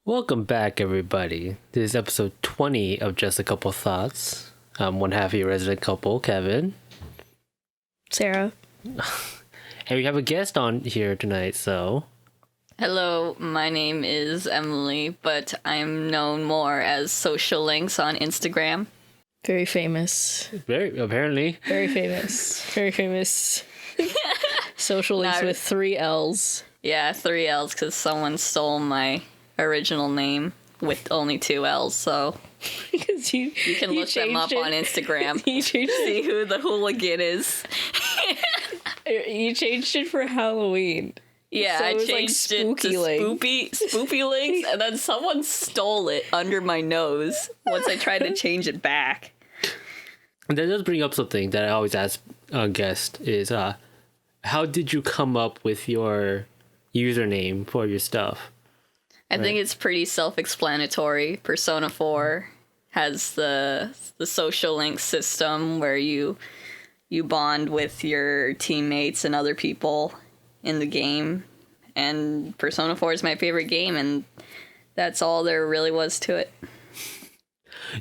Welcome back, everybody. This is episode 20 of Just a Couple Thoughts. I'm one half of your resident couple, Kevin. Sarah. And we have a guest on here tonight, so... Hello, my name is Emily, but I'm known more as Socialllinks on Instagram. Very famous. Apparently. Very famous. Very famous. Social links with 3 L's. Yeah, 3 L's, because someone stole my original name with only 2 L's, so you can look them up on Instagram. See who the hooligan is. You changed it for Halloween. Yeah, so I changed it to Spoopy Links, and then someone stole it under my nose once I tried to change it back. And that does bring up something that I always ask a guest is, how did you come up with your username for your stuff? I think it's pretty self-explanatory. Persona 4 has the social link system where you bond with your teammates and other people in the game. And Persona 4 is my favorite game, and that's all there really was to it.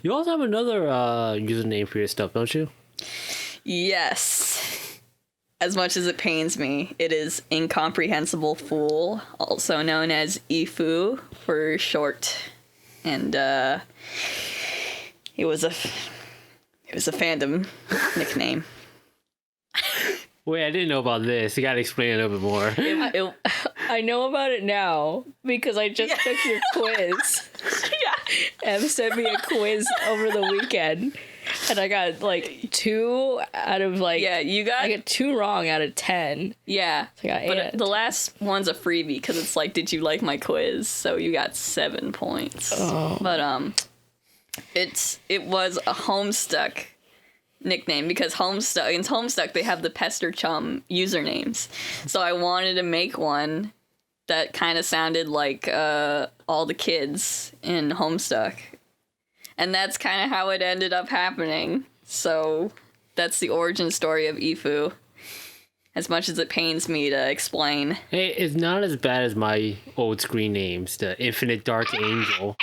You also have another username for your stuff, don't you? Yes. As much as it pains me, it is Incomprehensible Fool, also known as Ifu for short. And it was a fandom nickname. Wait, I didn't know about this. You gotta explain it a little bit more. I know about it now because I just took your quiz. Yeah. Em sent me a quiz over the weekend, and I got 2 out of I got 2 wrong out of 10. Yeah, so I got 8. But the last one's a freebie because it's like, did you like my quiz? So you got 7 points. Oh. But it was a Homestuck nickname because Homestuck they have the Pester Chum usernames. So I wanted to make one that kind of sounded like all the kids in Homestuck. And that's kind of how it ended up happening. So that's the origin story of Ifu. As much as it pains me to explain. Hey, it's not as bad as my old screen names, the Infinite Dark Angel.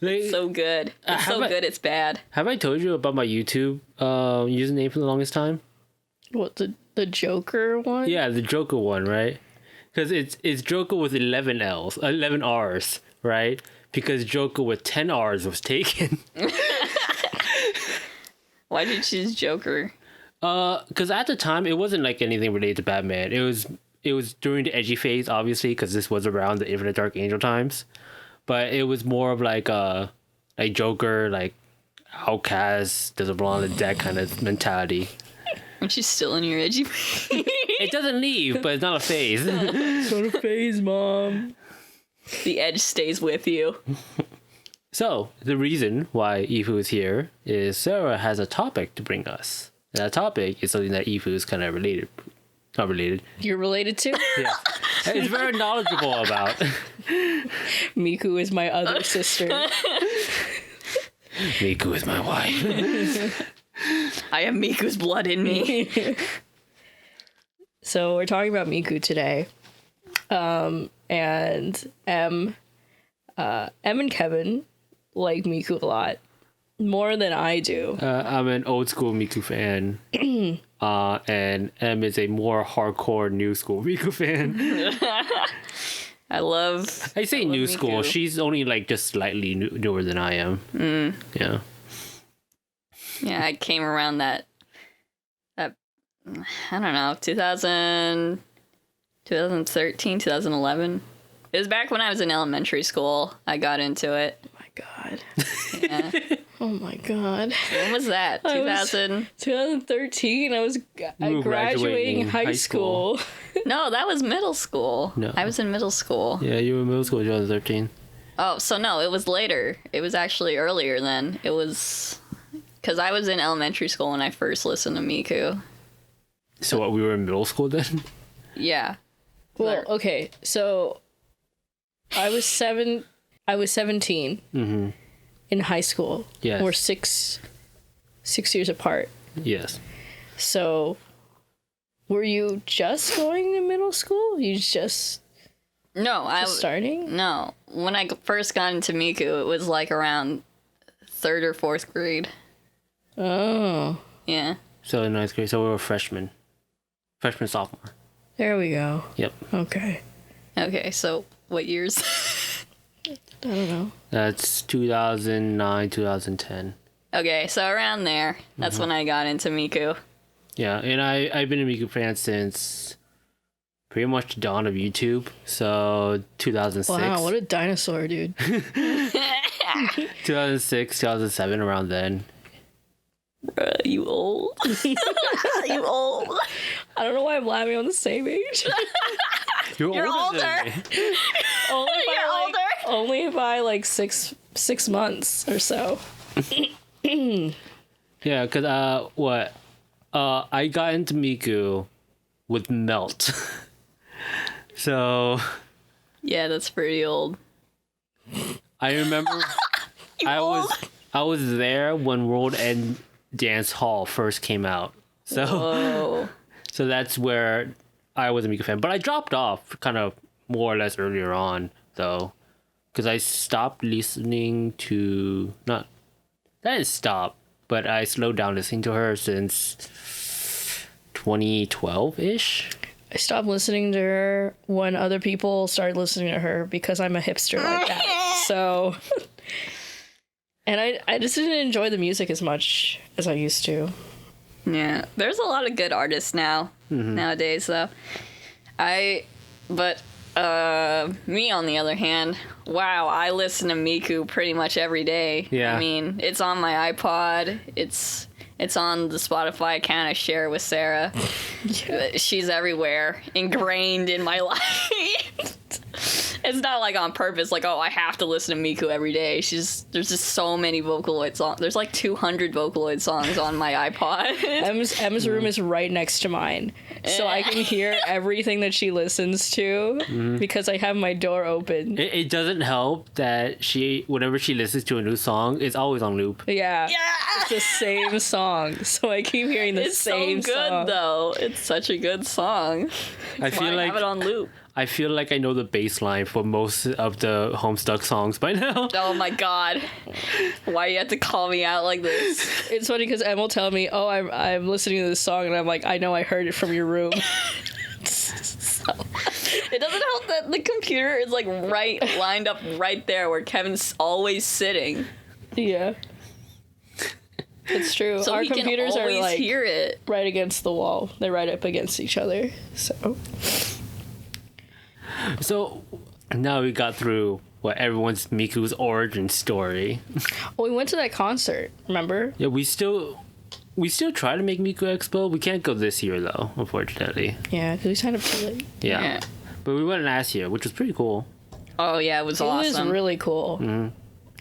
So good. It's so good, it's bad. Have I told you about my YouTube username for the longest time? What, the Joker one? Yeah, the Joker one, right? Because it's Joker with 11 R's, right? Because Joker with 10 R's was taken. Why did you choose Joker? Because at the time, it wasn't like anything related to Batman. It was during the edgy phase, obviously, because this was around the Infinite Dark Angel times. But it was more of like Joker, like outcast, doesn't belong in the deck kind of mentality. Aren't you still in your edgy phase? It doesn't leave, but it's not a phase. It's not a phase, Mom. The edge stays with you. So, the reason why Ifu is here is Sarah has a topic to bring us. And that topic is something that Ifu is kind of related. Not related. You're related to? Yeah. It's very knowledgeable about. Miku is my other sister. Miku is my wife. I have Miku's blood in me. So we're talking about Miku today. And Em and Kevin like Miku a lot. More than I do. I'm an old school Miku fan. And M is a more hardcore new school Miku fan. I say new school. Miku. She's only just slightly newer than I am. Yeah. Yeah, I came around that I don't know, 2013, 2011. It was back when I was in elementary school. I got into it. Oh my God. Yeah. Oh my God. When was that? 2013. I was graduating high school. No, that was middle school. No. I was in middle school. Yeah, you were in middle school in 2013. Oh, so no, it was later. It was actually earlier then. It was because I was in elementary school when I first listened to Miku. So what, we were in middle school then? Yeah. Well, okay, so I was 17 Mm-hmm. in high school. Yes. We're 6 years apart. Yes. So were you just going to middle school? You just No, Just starting? No. When I first got into Miku, it was like around 3rd or 4th grade. Oh. Yeah. So in 9th grade, so we were freshmen, sophomore. There we go. Yep. Okay. Okay, so what years? I don't know. That's 2009, 2010. Okay, so around there. That's when I got into Miku. Yeah, and I've been a Miku fan since pretty much the dawn of YouTube. So 2006. Wow, what a dinosaur, dude. 2006, 2007, around then. Bruh, you old. You old. I don't know why I'm laughing on the same age. You're older. than me. Only by like six months or so. Yeah, because I got into Miku with Melt. So Yeah, that's pretty old. I remember I was there when World End Dance Hall first came out. So Whoa. so that's where I was a Miku fan. But I dropped off kind of more or less earlier on though. Because I stopped listening to I didn't stop, but I slowed down listening to her since 2012-ish. I stopped listening to her when other people started listening to her because I'm a hipster like that. So, and I just didn't enjoy the music as much as I used to. Yeah, there's a lot of good artists nowadays though. Me on the other hand, wow, I listen to Miku pretty much every day. Yeah. I mean, it's on my iPod. It's on the Spotify account I share with Sarah. She's everywhere, ingrained in my life. It's not like on purpose, like, oh, I have to listen to Miku every day. There's just so many Vocaloid songs. There's like 200 Vocaloid songs on my iPod. Em's room is right next to mine, so I can hear everything that she listens to because I have my door open. It doesn't help that whenever she listens to a new song, it's always on loop. Yeah. It's the same song, so I keep hearing the same It's so good, song. though. It's such a good song. I feel I like have it on loop. I feel like I know the bass line for most of the Homestuck songs by now. Oh my god. Why do you have to call me out like this? It's funny because Em will tell me, "Oh, I'm listening to this song," and I'm like, "I know, I heard it from your room." It doesn't help that the computer is like lined up right there where Kevin's always sitting. Yeah, it's true. So Our he computers can are always like hear it. right against the wall. They're right up against each other. So now we got through everyone's Miku's origin story. Well, we went to that concert. Remember? Yeah, we still try to make Miku Expo. We can't go this year though, unfortunately. Yeah, because we signed up too late. Yeah. But we went last year, which was pretty cool. Oh yeah, it was It awesome. was really cool.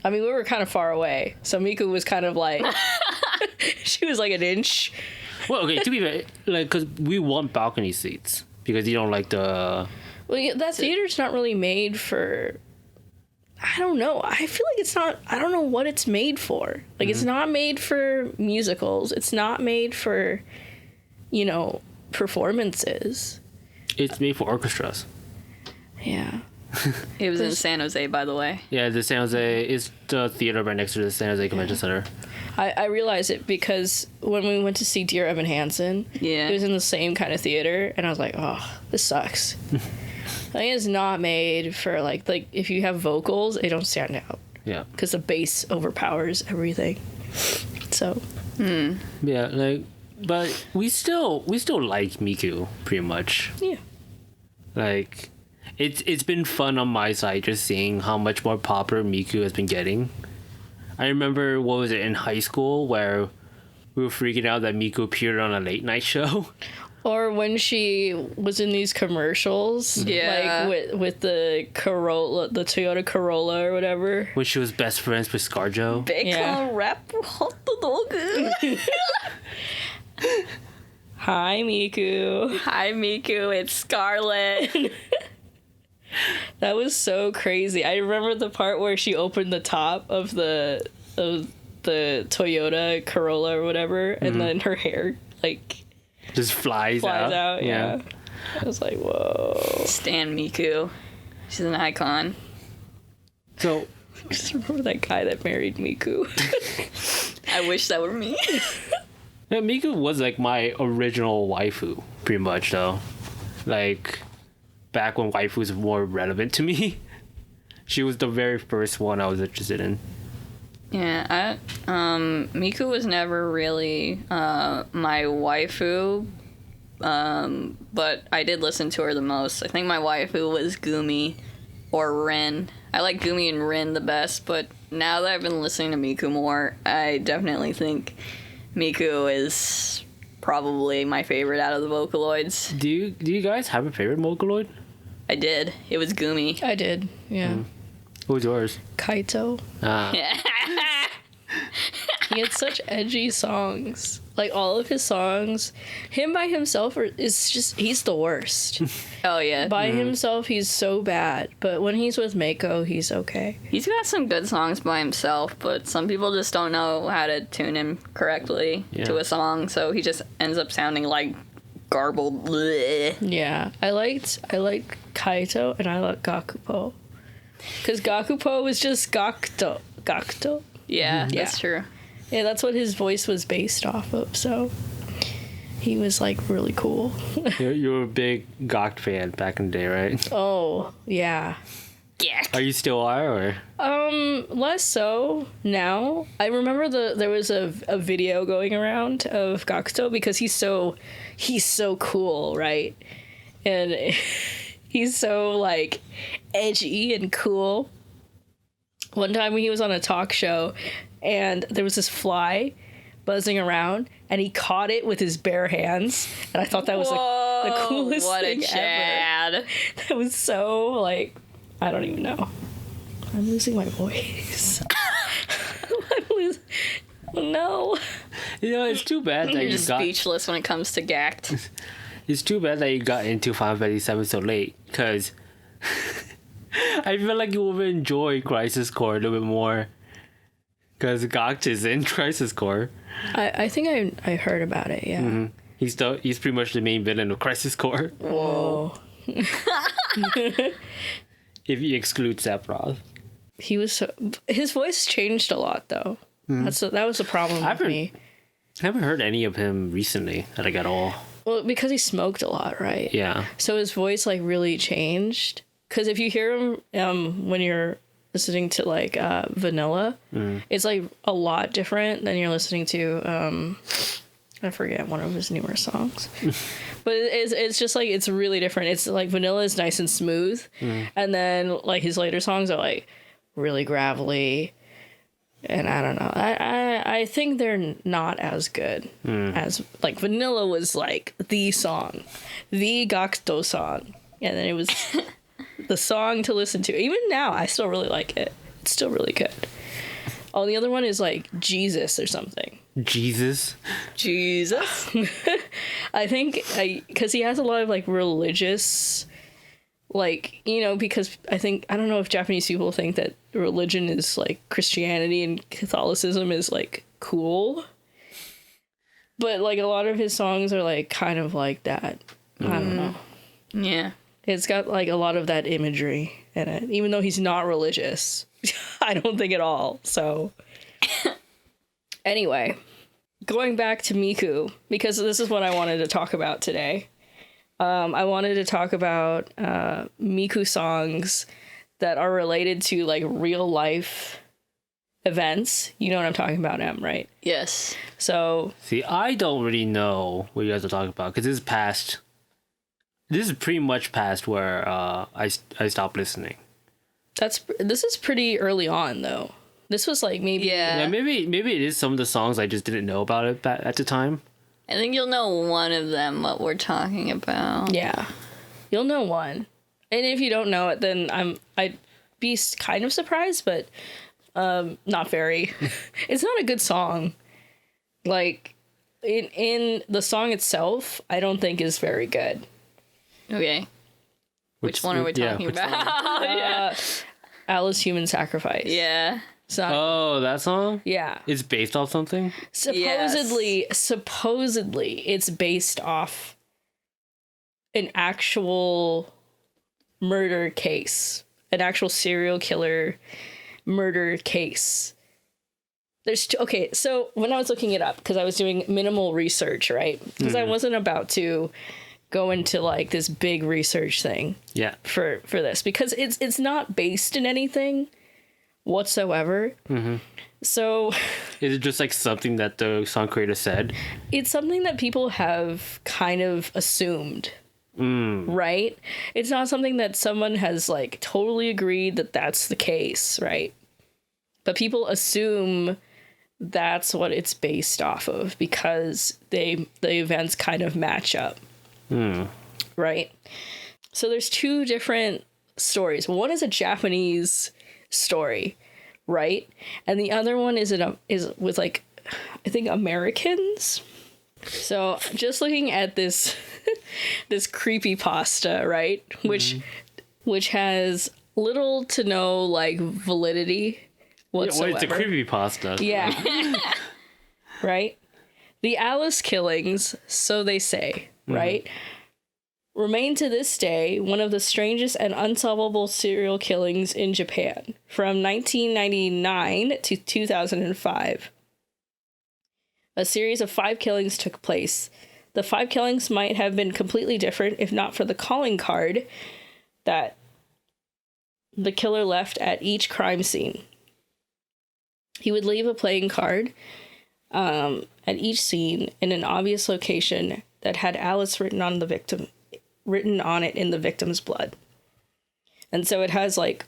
I mean, we were kind of far away, so Miku was kind of like, she was like an inch. Well, okay, to be fair, because we want balcony seats because you don't like the. Well, yeah, that theater's not really made for. I don't know. I feel like it's not. I don't know what it's made for. Like, it's not made for musicals. It's not made for, performances. It's made for orchestras. Yeah. It was in San Jose, by the way. Yeah, the San Jose is the theater right next to the San Jose Convention Center. I realized it because when we went to see Dear Evan Hansen, Yeah. it was in the same kind of theater, and I was like, oh, this sucks. I think it's not made for, like if you have vocals, they don't stand out. Yeah. Because the bass overpowers everything. So. Yeah, but we still like Miku pretty much. Yeah. Like, it's been fun on my side just seeing how much more popular Miku has been getting. I remember, what was it, in high school where we were freaking out that Miku appeared on a late night show. Or when she was in these commercials, Yeah. like with the Corolla, the Toyota Corolla or whatever. When she was best friends with ScarJo. Yeah. rap hot dog. Hi, Miku. Hi Miku, it's Scarlett. That was so crazy. I remember the part where she opened the top of the Toyota Corolla or whatever, and then her hair Just flies out. Yeah. I was like, whoa. Stan Miku. She's an icon. So Just remember that guy that married Miku. I wish that were me. yeah, Miku was like my original waifu, pretty much though. Like back when waifus were more relevant to me. She was the very first one I was interested in. Yeah, Miku was never really my waifu, but I did listen to her the most. I think my waifu was Gumi or Rin. I like Gumi and Rin the best, but now that I've been listening to Miku more, I definitely think Miku is probably my favorite out of the Vocaloids. Do you guys have a favorite Vocaloid? I did. It was Gumi. I did, yeah. Who's yours? Kaito. Yeah. He had such edgy songs. Like, all of his songs, him by himself he's the worst. Oh, yeah. By himself, he's so bad. But when he's with Mako, he's okay. He's got some good songs by himself, but some people just don't know how to tune him correctly to a song, so he just ends up sounding like garbled. Bleh. Yeah. I liked Kaito, and I like Gakupo. Because Gakupo was just Gakuto. Yeah, that's true. Yeah, that's what his voice was based off of, so he was, like, really cool. You were a big Gok fan back in the day, right? Oh, yeah. Yeah. Are you still are, or? Less so now. I remember there was a video going around of Gakuto because he's so cool, right? And he's so, like, edgy and cool. One time he was on a talk show and there was this fly buzzing around and he caught it with his bare hands, and I thought that was the coolest thing ever. That was so, like, I don't even know. I'm losing my voice. No. You know, it's too bad that You're you just got. speechless when it comes to Gact. It's too bad that you got into Final Fantasy 7 so late, because I feel like you will enjoy Crisis Core a little bit more, because Gok is in Crisis Core. I think I heard about it, yeah. Mm-hmm. He's pretty much the main villain of Crisis Core. Whoa. If you exclude Sephiroth. His voice changed a lot, though. That was the problem with me. I haven't heard any of him recently, like at all. Well, because he smoked a lot, right? Yeah. So his voice, like, really changed. Because if you hear him when you're listening to, like, Vanilla, it's, like, a lot different than you're listening to, I forget one of his newer songs. But it's just, like, it's really different. It's, like, Vanilla is nice and smooth. And then, like, his later songs are, like, really gravelly. And I don't know. I think they're not as good as, like, Vanilla was, like, the song. The Gakuto song. And then it was the song to listen to. Even now, I still really like it. It's still really good. Oh, the other one is, like, Jesus or something. Jesus. I think, because he has a lot of, like, religious, like, you know, because I don't know if Japanese people think that religion is, like, Christianity and Catholicism is, like, cool. But, like, a lot of his songs are, like, kind of like that. I don't know. Yeah. It's got, like, a lot of that imagery in it, even though he's not religious. I don't think at all. So, anyway, going back to Miku, because this is what I wanted to talk about today. I wanted to talk about Miku songs that are related to, like, real life events. You know what I'm talking about, Em, right? Yes. So, See, I don't really know what you guys are talking about, because this is past. This is pretty much past where I stopped listening. this is pretty early on, though. This was, like, maybe... Yeah, maybe it is some of the songs I just didn't know about it at the time. I think you'll know one of them, what we're talking about. Yeah. You'll know one. And if you don't know it, then I'd be kind of surprised, but not very. It's not a good song. Like, in the song itself, I don't think is very good. Okay. Which one are we talking about? Alice Human Sacrifice. Yeah. It's not, Oh, that song? yeah. It's based off something? Supposedly, it's based off an actual murder case, an actual serial killer murder case. Okay, so when I was looking it up, because I was doing minimal research, right? Because I wasn't about to go into like this big research thing. Yeah. For this, because it's not based in anything whatsoever. So is it just like something that the song creator said? It's something that people have kind of assumed. Right? It's not something that someone has like totally agreed that that's the case, right? But people assume that's what it's based off of because the events kind of match up. Right? So there's two different stories. One is a Japanese story, right? And the other one is with like, I think, Americans. So just looking at this this creepypasta, right? Which has little to no like validity whatsoever. Well, it's a creepypasta. Yeah. Right? The Alice killings, so they say, right? Remain to this day one of the strangest and unsolvable serial killings in Japan from 1999 to 2005. A series of 5 killings took place. The 5 killings might have been completely different if not for the calling card that the killer left at each crime scene. He would leave a playing card at each scene in an obvious location that had Alice written on it in the victim's blood. And so it has like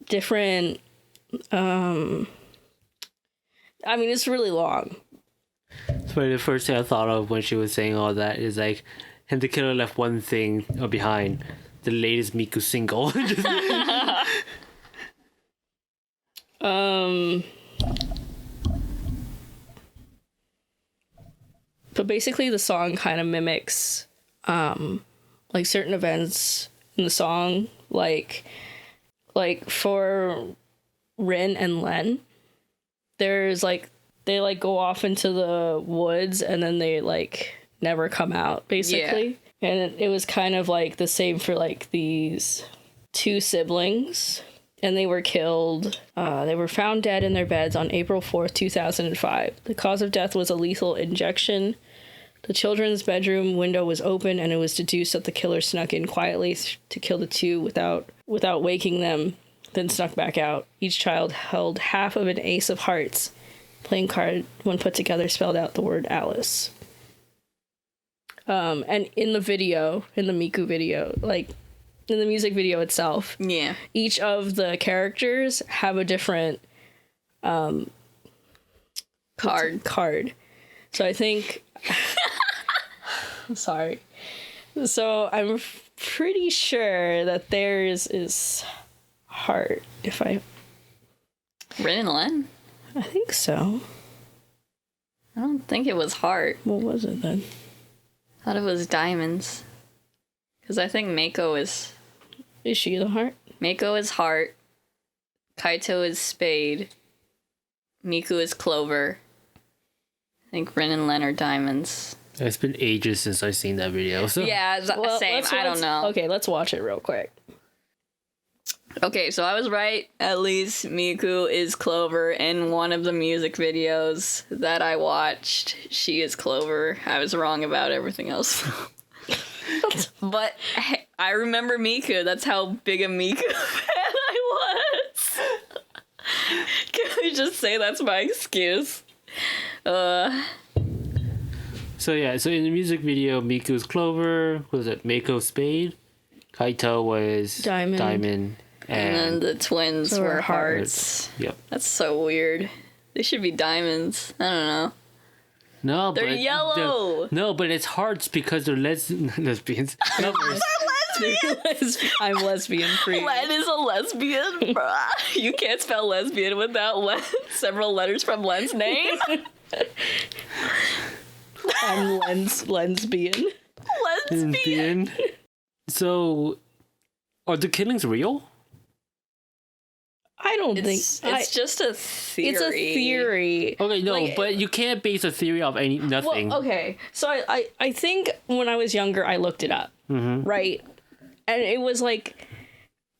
different it's really long. So the first thing I thought of when she was saying all that is like, and the killer left one thing behind, the latest Miku single. But basically the song kind of mimics like certain events in the song, like for Rin and Len, there's like they like go off into the woods and then they like never come out basically. Yeah. And it was kind of like the same for like these 2 siblings, and they were killed. They were found dead in their beds on April 4th, 2005. The cause of death was a lethal injection. The children's bedroom window was open, and it was deduced that the killer snuck in quietly to kill the 2 without waking them, then snuck back out. Each child held half of an ace of hearts. Playing card, when put together, spelled out the word Alice. And in the video, in the Miku video, like in the music video itself, each of the characters have a different card. So I think sorry. So I'm pretty sure that theirs is heart. Rin and Len? I think so. I don't think it was heart. What was it then? I thought it was diamonds. Because I think Mako is... Is she the heart? Mako is heart. Kaito is spade. Miku is clover. I think Rin and Len are diamonds. It's been ages since I've seen that video. So. Yeah, same. I don't know. Okay, let's watch it real quick. Okay, so I was right. At least Miku is Clover in one of the music videos that I watched. She is Clover. I was wrong about everything else. But I remember Miku. That's how big a Miku fan I was. Can we just say that's my excuse? So in the music video, Miku was Clover. What was it? Mako spade. Kaito was diamond. And then the twins were hearts. Yep. That's so weird. They should be diamonds. I don't know. No, they're yellow. No, but it's hearts because they're lesbians. No, they're lesbians. I'm lesbian free. Len is a lesbian, bruh. You can't spell lesbian without several letters from Len's name. I'm lesbian. Lesbian. So, are the killings real? I don't think it's just a theory. It's a theory. Okay, no, but you can't base a theory off nothing. Well, okay, so I think when I was younger, I looked it up, right? And it was like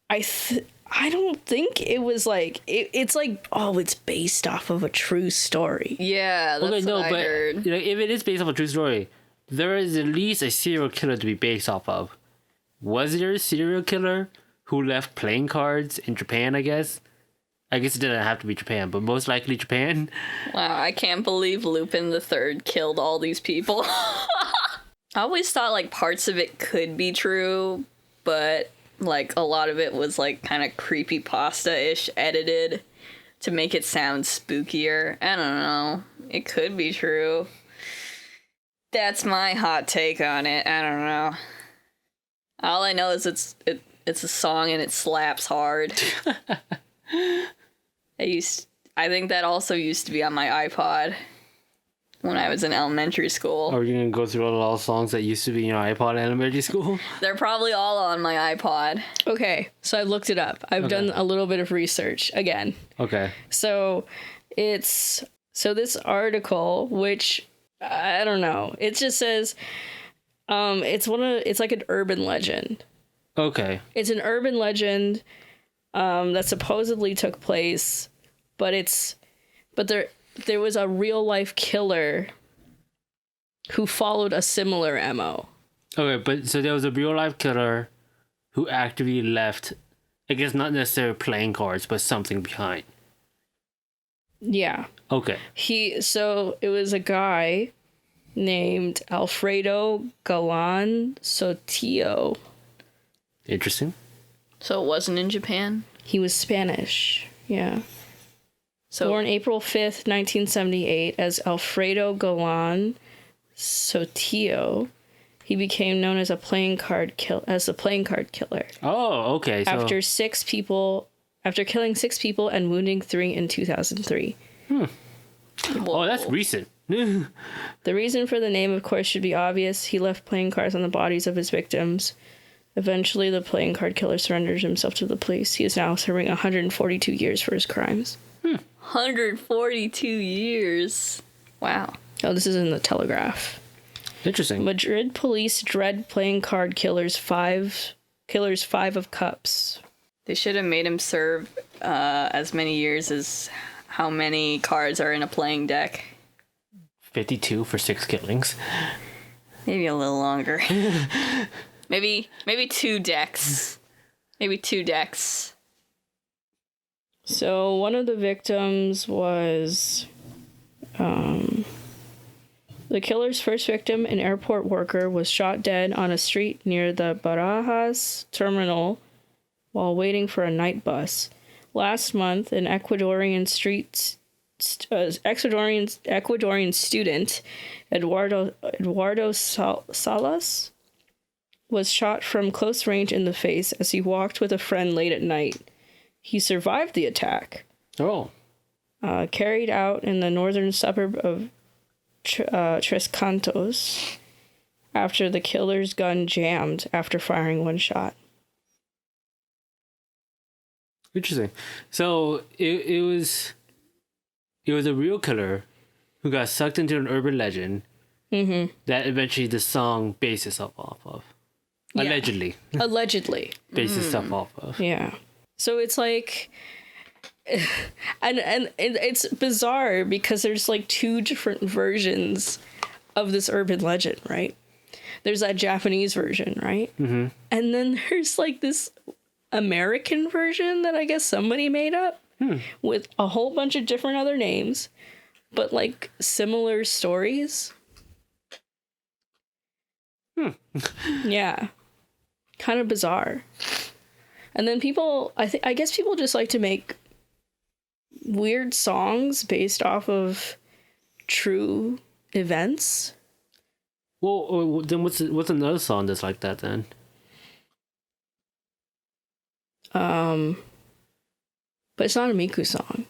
I don't think it was like it's like, oh, it's based off of a true story. Yeah, that's what I heard. You know, if it is based off a true story, there is at least a serial killer to be based off of. Was there a serial killer who left playing cards in Japan, I guess? I guess it didn't have to be Japan, but most likely Japan. Wow, I can't believe Lupin the Third killed all these people. I always thought like parts of it could be true, but like a lot of it was like kind of creepypasta-ish edited to make it sound spookier. I don't know. It could be true. That's my hot take on it. I don't know. All I know is it's a song and it slaps hard. I think that also used to be on my iPod when I was in elementary school. Are you going to go through all the songs that used to be in your iPod in elementary school? They're probably all on my iPod. Okay, so I looked it up. I've done a little bit of research again. Okay. So this article, which I don't know, it just says it's like an urban legend. Okay. It's an urban legend that supposedly took place, but there was a real life killer who followed a similar MO. Okay, but so there was a real life killer who actively left, I guess not necessarily playing cards, but something behind. Yeah. Okay. So it was a guy named Alfredo Galan Sotillo. Interesting. So it wasn't in Japan? He was Spanish. Yeah. So born April 5th, 1978 as Alfredo Galan Sotillo, he became known as the playing card killer. Oh, okay. So After killing 6 people and wounding 3 in 2003. Oh, that's recent. The reason for the name, of course, should be obvious. He left playing cards on the bodies of his victims. Eventually, the playing card killer surrendered himself to the police. He is now serving 142 years for his crimes. 142 years. Wow. Oh, this is in the Telegraph. Interesting. Madrid police dread playing card killers 5 of cups. They should have made him serve as many years as how many cards are in a playing deck. 52 for 6 killings. Maybe a little longer. Maybe 2 decks. Maybe 2 decks. So one of the victims was the killer's first victim, an airport worker, was shot dead on a street near the Barajas terminal while waiting for a night bus. Last month, an Ecuadorian student, Eduardo Salas, was shot from close range in the face as he walked with a friend late at night. He survived the attack. Oh. Carried out in the northern suburb of Tres Cantos after the killer's gun jammed after firing one shot. Interesting. So it was a real killer who got sucked into an urban legend that eventually the song based itself off of. Yeah. Allegedly. Based itself off of. Yeah. So it's like, and it's bizarre because there's like 2 different versions of this urban legend, right? There's that Japanese version, right? Mm-hmm. And then there's like this American version that I guess somebody made up with a whole bunch of different other names, but like similar stories. Yeah. Kind of bizarre. And then people, I guess people just like to make weird songs based off of true events. Well, then what's another song that's like that then? But it's not a Miku song.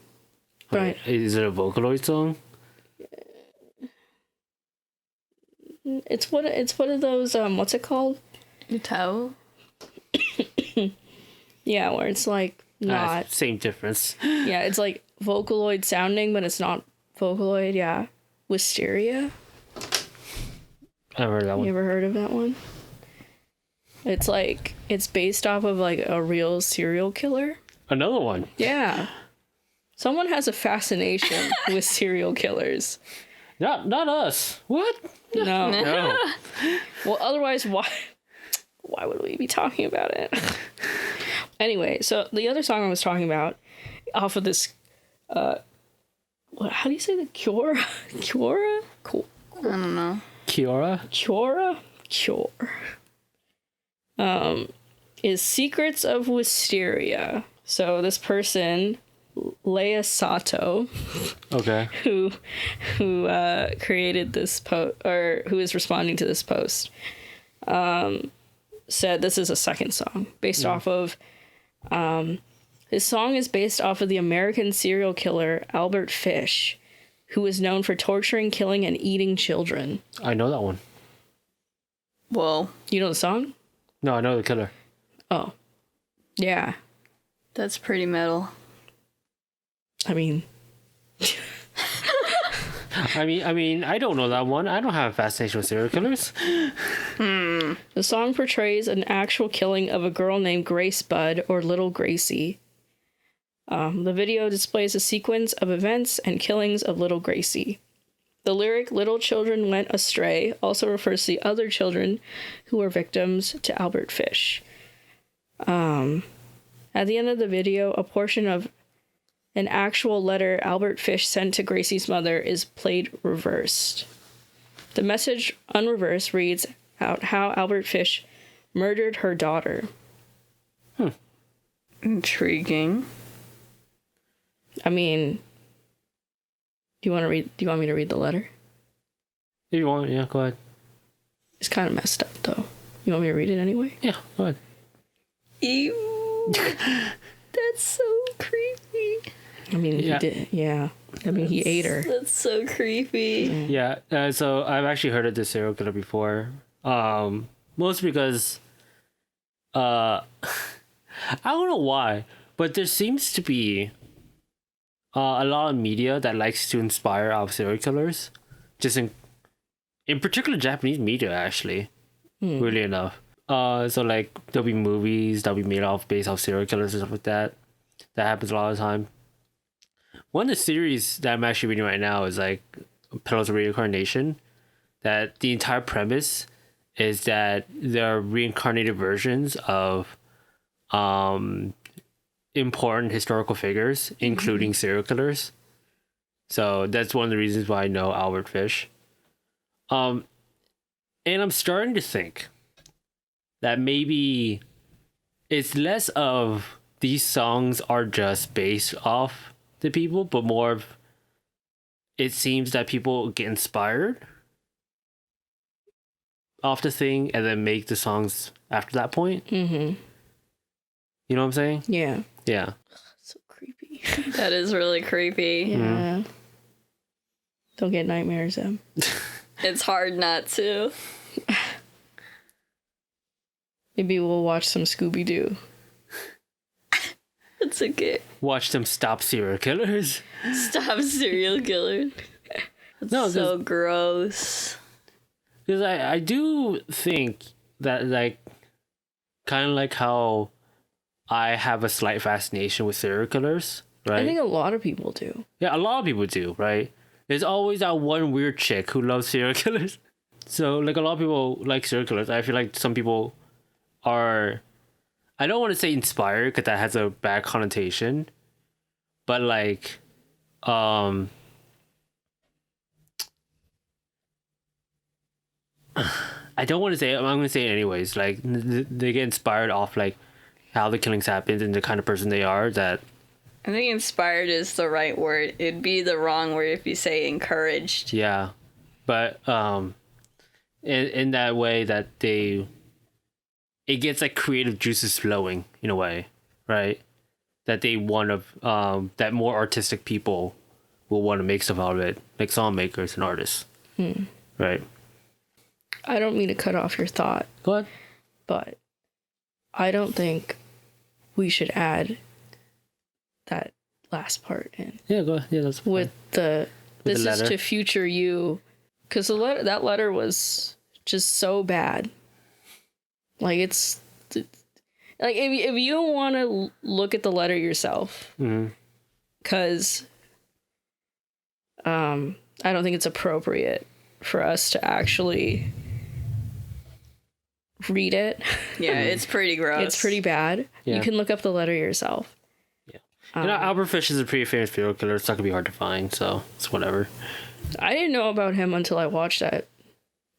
Right? Is it a Vocaloid song? It's one of those what's it called? Utao? Yeah, where it's like not same difference. Yeah, it's like Vocaloid sounding, but it's not Vocaloid. Yeah, Wisteria. I've heard that one. You ever heard of that one? It's based off of like a real serial killer. Another one. Yeah. Someone has a fascination with serial killers. Not us. What? No. No. Well, otherwise, why would we be talking about it? Anyway, so the other song I was talking about, off of this, how do you say the Cure? I don't know. Kiora? Cure. Is Secrets of Wisteria. So this person, Leia Sato, Okay. who created this post, or who is responding to this post, said this is a second song based off of, this song is based off of the American serial killer Albert Fish, who is known for torturing, killing, and eating children. I know that one. Whoa. You know the song? No, I know the killer. Oh. Yeah. That's pretty metal. I mean, I don't know that one. I don't have a fascination with serial killers. the song portrays an actual killing of a girl named Grace Budd, or Little Gracie. The video displays a sequence of events and killings of Little Gracie. The lyric "Little children went astray" also refers to the other children who were victims to Albert Fish. At the end of the video, a portion of an actual letter Albert Fish sent to Gracie's mother is played reversed. The message, unreversed, reads out how Albert Fish murdered her daughter. Intriguing. I mean, do you want me to read the letter? If you want, yeah, go ahead. It's kind of messed up, though. You want me to read it anyway? Yeah, go ahead. Ew. That's so creepy. I mean, Yeah. he did. Yeah. I mean, he ate her. That's so creepy. Yeah, so I've actually heard of this serial killer before. Mostly because, I don't know why, but there seems to be a lot of media that likes to inspire our serial killers, just in particular Japanese media, actually, really enough. So like there'll be movies that'll be made based off serial killers and stuff like that. That happens a lot of the time. One of the series that I'm actually reading right now is like Pillars of Reincarnation. That the entire premise is that there are reincarnated versions of important historical figures, including serial killers. So that's one of the reasons why I know Albert Fish. And I'm starting to think that maybe it's less of these songs are just based off the people, but more of it seems that people get inspired off the thing and then make the songs after that point. Mm-hmm. You know what I'm saying? Yeah. Yeah. So creepy. That is really creepy. Yeah. Don't get nightmares, Em. It's hard not to. Maybe we'll watch some Scooby-Doo. It's okay. Watch them stop serial killers. Stop serial killer. It's No, so gross. Because I do think that, like, kind of like how I have a slight fascination with serial killers, right? I think a lot of people do. Yeah, a lot of people do, right? There's always that one weird chick who loves serial killers. So, like, a lot of people like serial killers. I feel like some people are, I don't want to say inspired because that has a bad connotation, but like, I don't want to say it, I'm going to say it anyways. Like, they get inspired off like how the killings happen and the kind of person they are. That I think inspired is the right word. It'd be the wrong word if you say encouraged. yeah, but in that way that it gets like creative juices flowing in a way, right? That they want to, that more artistic people will want to make stuff out of it, like song makers and artists, right? I don't mean to cut off your thought, Go ahead. but I don't think we should add that last part in Yeah, go ahead. Yeah, that's fine. with the With this the is letter. to future you, because that letter was just so bad. Like it's like if you want to look at the letter yourself, because I don't think it's appropriate for us to actually read it. Yeah, it's pretty gross. It's pretty bad. Yeah. You can look up the letter yourself. Yeah. Albert Fish is a pretty famous serial killer. It's not gonna be hard to find, so it's whatever. I didn't know about him until I watched that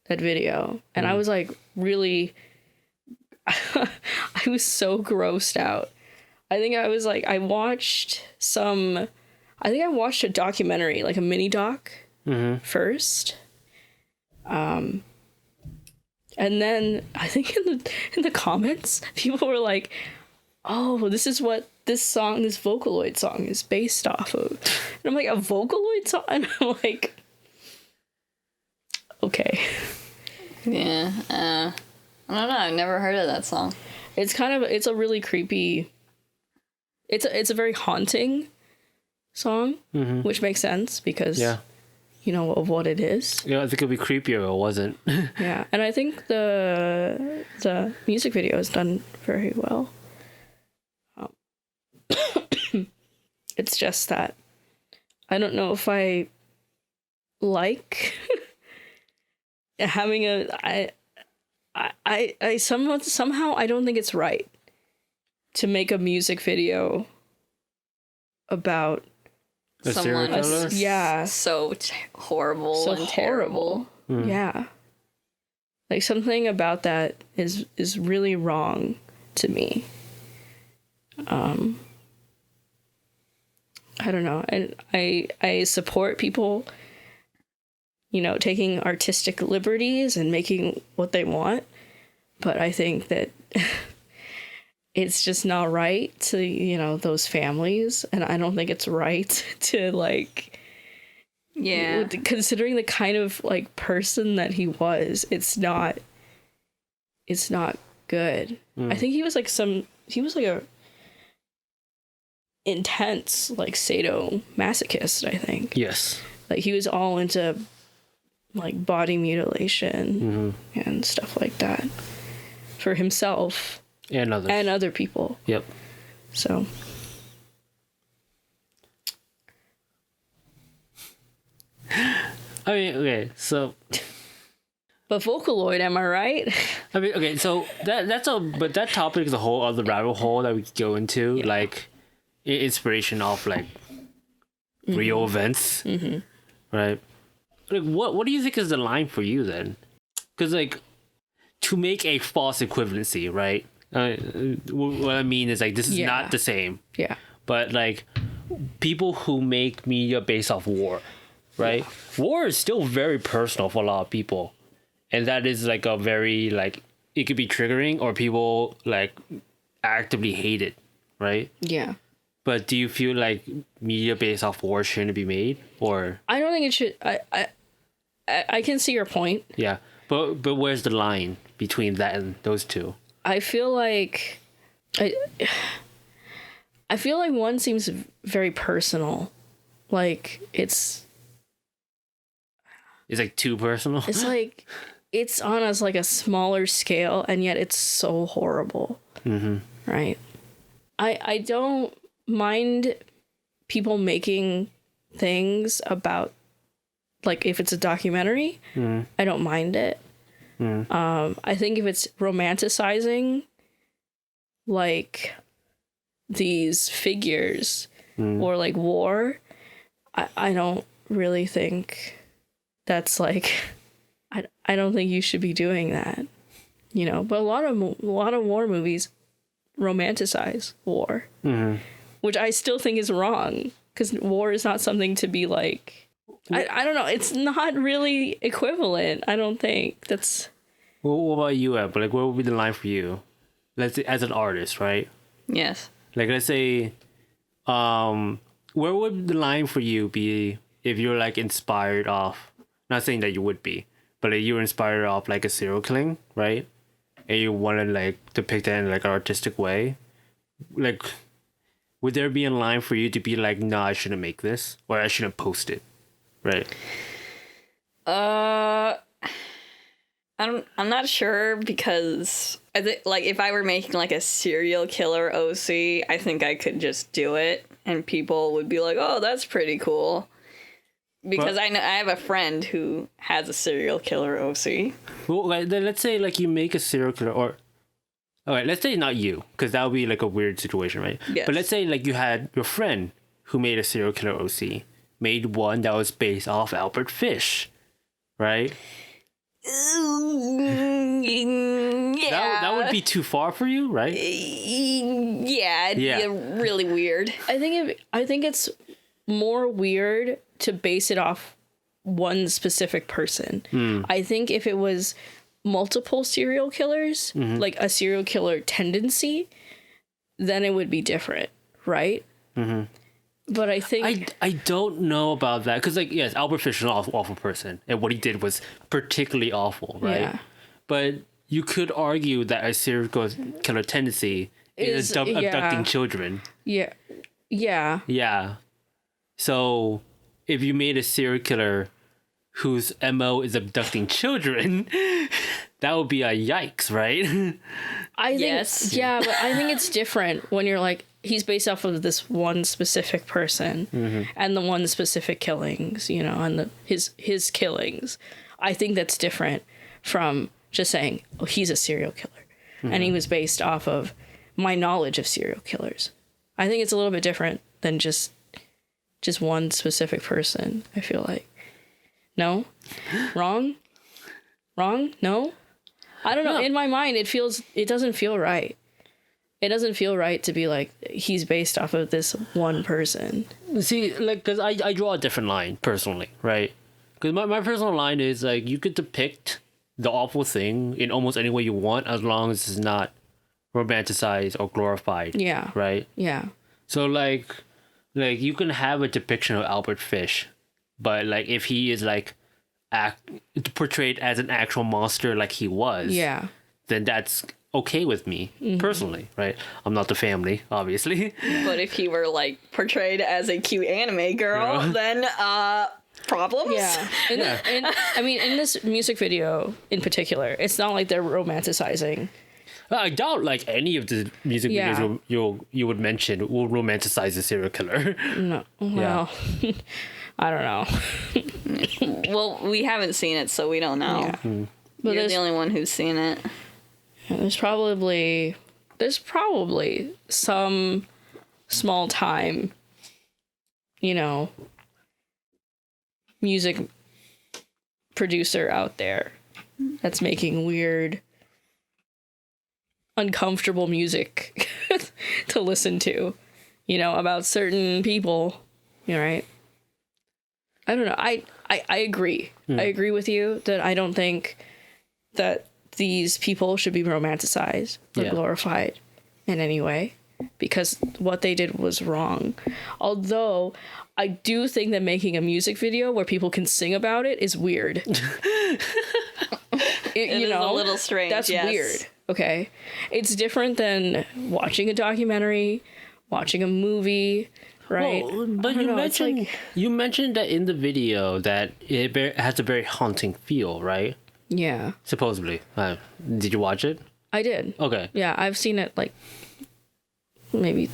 video, and I was like really I was so grossed out. I think I was like I watched a documentary, like a mini doc first. And then I think in the comments people were like, "Oh, this is what this Vocaloid song is based off of." And I'm like, "A Vocaloid song?" And I'm like, okay. Yeah. I don't know. I've never heard of that song. It's a really creepy. It's a very haunting song, which makes sense because you know of what it is. Yeah, I think it'd be creepier if it wasn't. Yeah, and I think the music video is done very well. It's just that I don't know if I like having I somehow I don't think it's right to make a music video about someone so horrible and terrible. Yeah, like something about that is really wrong to me. I don't know, and I support people, you know, taking artistic liberties and making what they want, but I think that it's just not right to, you know, those families, and I don't think it's right to like, considering the kind of like person that he was, it's not good. I think he was like a intense like sadomasochist, I think. Yes. Like he was all into like body mutilation and stuff like that for himself and others and other people. Yep. So I mean, okay, so but Vocaloid, am I right? I mean, okay, so but that topic is a whole other rabbit hole that we could go into, like inspiration of like real events, right? Like, what do you think is the line for you then? Because like to make a false equivalency, right? What I mean is like this is not the same. Yeah. But like people who make media based off war, right? War is still very personal for a lot of people, and that is like a very like it could be triggering or people like actively hate it, right? Yeah. But do you feel like media based off war shouldn't be made, or I don't think it should. I can see your point. Yeah, but where's the line between that and those two? I feel like I feel like one seems very personal, like it's like too personal. It's like it's on as like a smaller scale, and yet it's so horrible. Right? I don't mind people making things about, like, if it's a documentary, I don't mind it. I think if it's romanticizing like these figures or like war, I don't really think that's like I don't think you should be doing that, you know. But a lot of war movies romanticize war, which I still think is wrong, because war is not something to be like. I don't know. It's not really equivalent. I don't think that's. Well, what about you, Eb? Like, what would be the line for you? Let's say, as an artist, right? Yes. Like, let's say, where would the line for you be if you're like inspired off? Not saying that you would be, but like, you're inspired off like a serial killing, right? And you want to like depict that in like an artistic way. Like, would there be a line for you to be like, no, I shouldn't make this, or I shouldn't post it? Right. I'm not sure because I think like if I were making like a serial killer OC, I think I could just do it and people would be like, "Oh, that's pretty cool." Because I know I have a friend who has a serial killer OC. Well, like, then let's say like you make a serial killer, or all right, let's say not you, because that would be like a weird situation, right? Yes. But let's say like you had your friend who made a serial killer OC, made one that was based off Albert Fish, right? Yeah. That would be too far for you, right? Yeah, it'd be really weird. I think it's more weird to base it off one specific person. I think if it was multiple serial killers, like a serial killer tendency, then it would be different, right? But I think I don't know about that, because like, yes, Albert Fish is an awful person, and what he did was particularly awful, right? Yeah. But you could argue that a serial killer tendency is abducting children. yeah. Yeah. So if you made a serial killer whose MO is abducting children, that would be a yikes, right? I think Yes. yeah, but I think it's different when you're like, he's based off of this one specific person and the one specific killings, you know, and his killings. I think that's different from just saying, oh, he's a serial killer. And he was based off of my knowledge of serial killers. I think it's a little bit different than just one specific person, I feel like. No? Wrong? No? I don't know. No. In my mind, it doesn't feel right. It doesn't feel right to be like, he's based off of this one person. See, like, because I draw a different line, personally, right? Because my personal line is, like, you could depict the awful thing in almost any way you want, as long as it's not romanticized or glorified. Yeah. Right? Yeah. So, like you can have a depiction of Albert Fish, but, like, if he is, like, portrayed as an actual monster like he was, Yeah. then that's okay with me, personally, right? I'm not the family, obviously. But if he were like portrayed as a cute anime girl, then problems. Yeah. I mean, in this music video in particular, it's not like they're romanticizing. I doubt like any of the music videos you would mention will romanticize the serial killer. No. Well, I don't know. Well, we haven't seen it, so we don't know. Yeah. But You're the only one who's seen it. there's probably some small time, you know, music producer out there that's making weird, uncomfortable music to listen to, you know, about certain people. You're right. I don't know. I agree. I agree with you that I don't think that these people should be romanticized or glorified in any way, because what they did was wrong. Although I do think that making a music video where people can sing about it is weird. It is a little strange. That's yes. weird. Okay. It's different than watching a documentary, watching a movie, right? Well, but I don't know, you mentioned that in the video that it has a very haunting feel, right? yeah, Supposedly. Did you watch it? I did. Okay. Yeah, I've seen it like maybe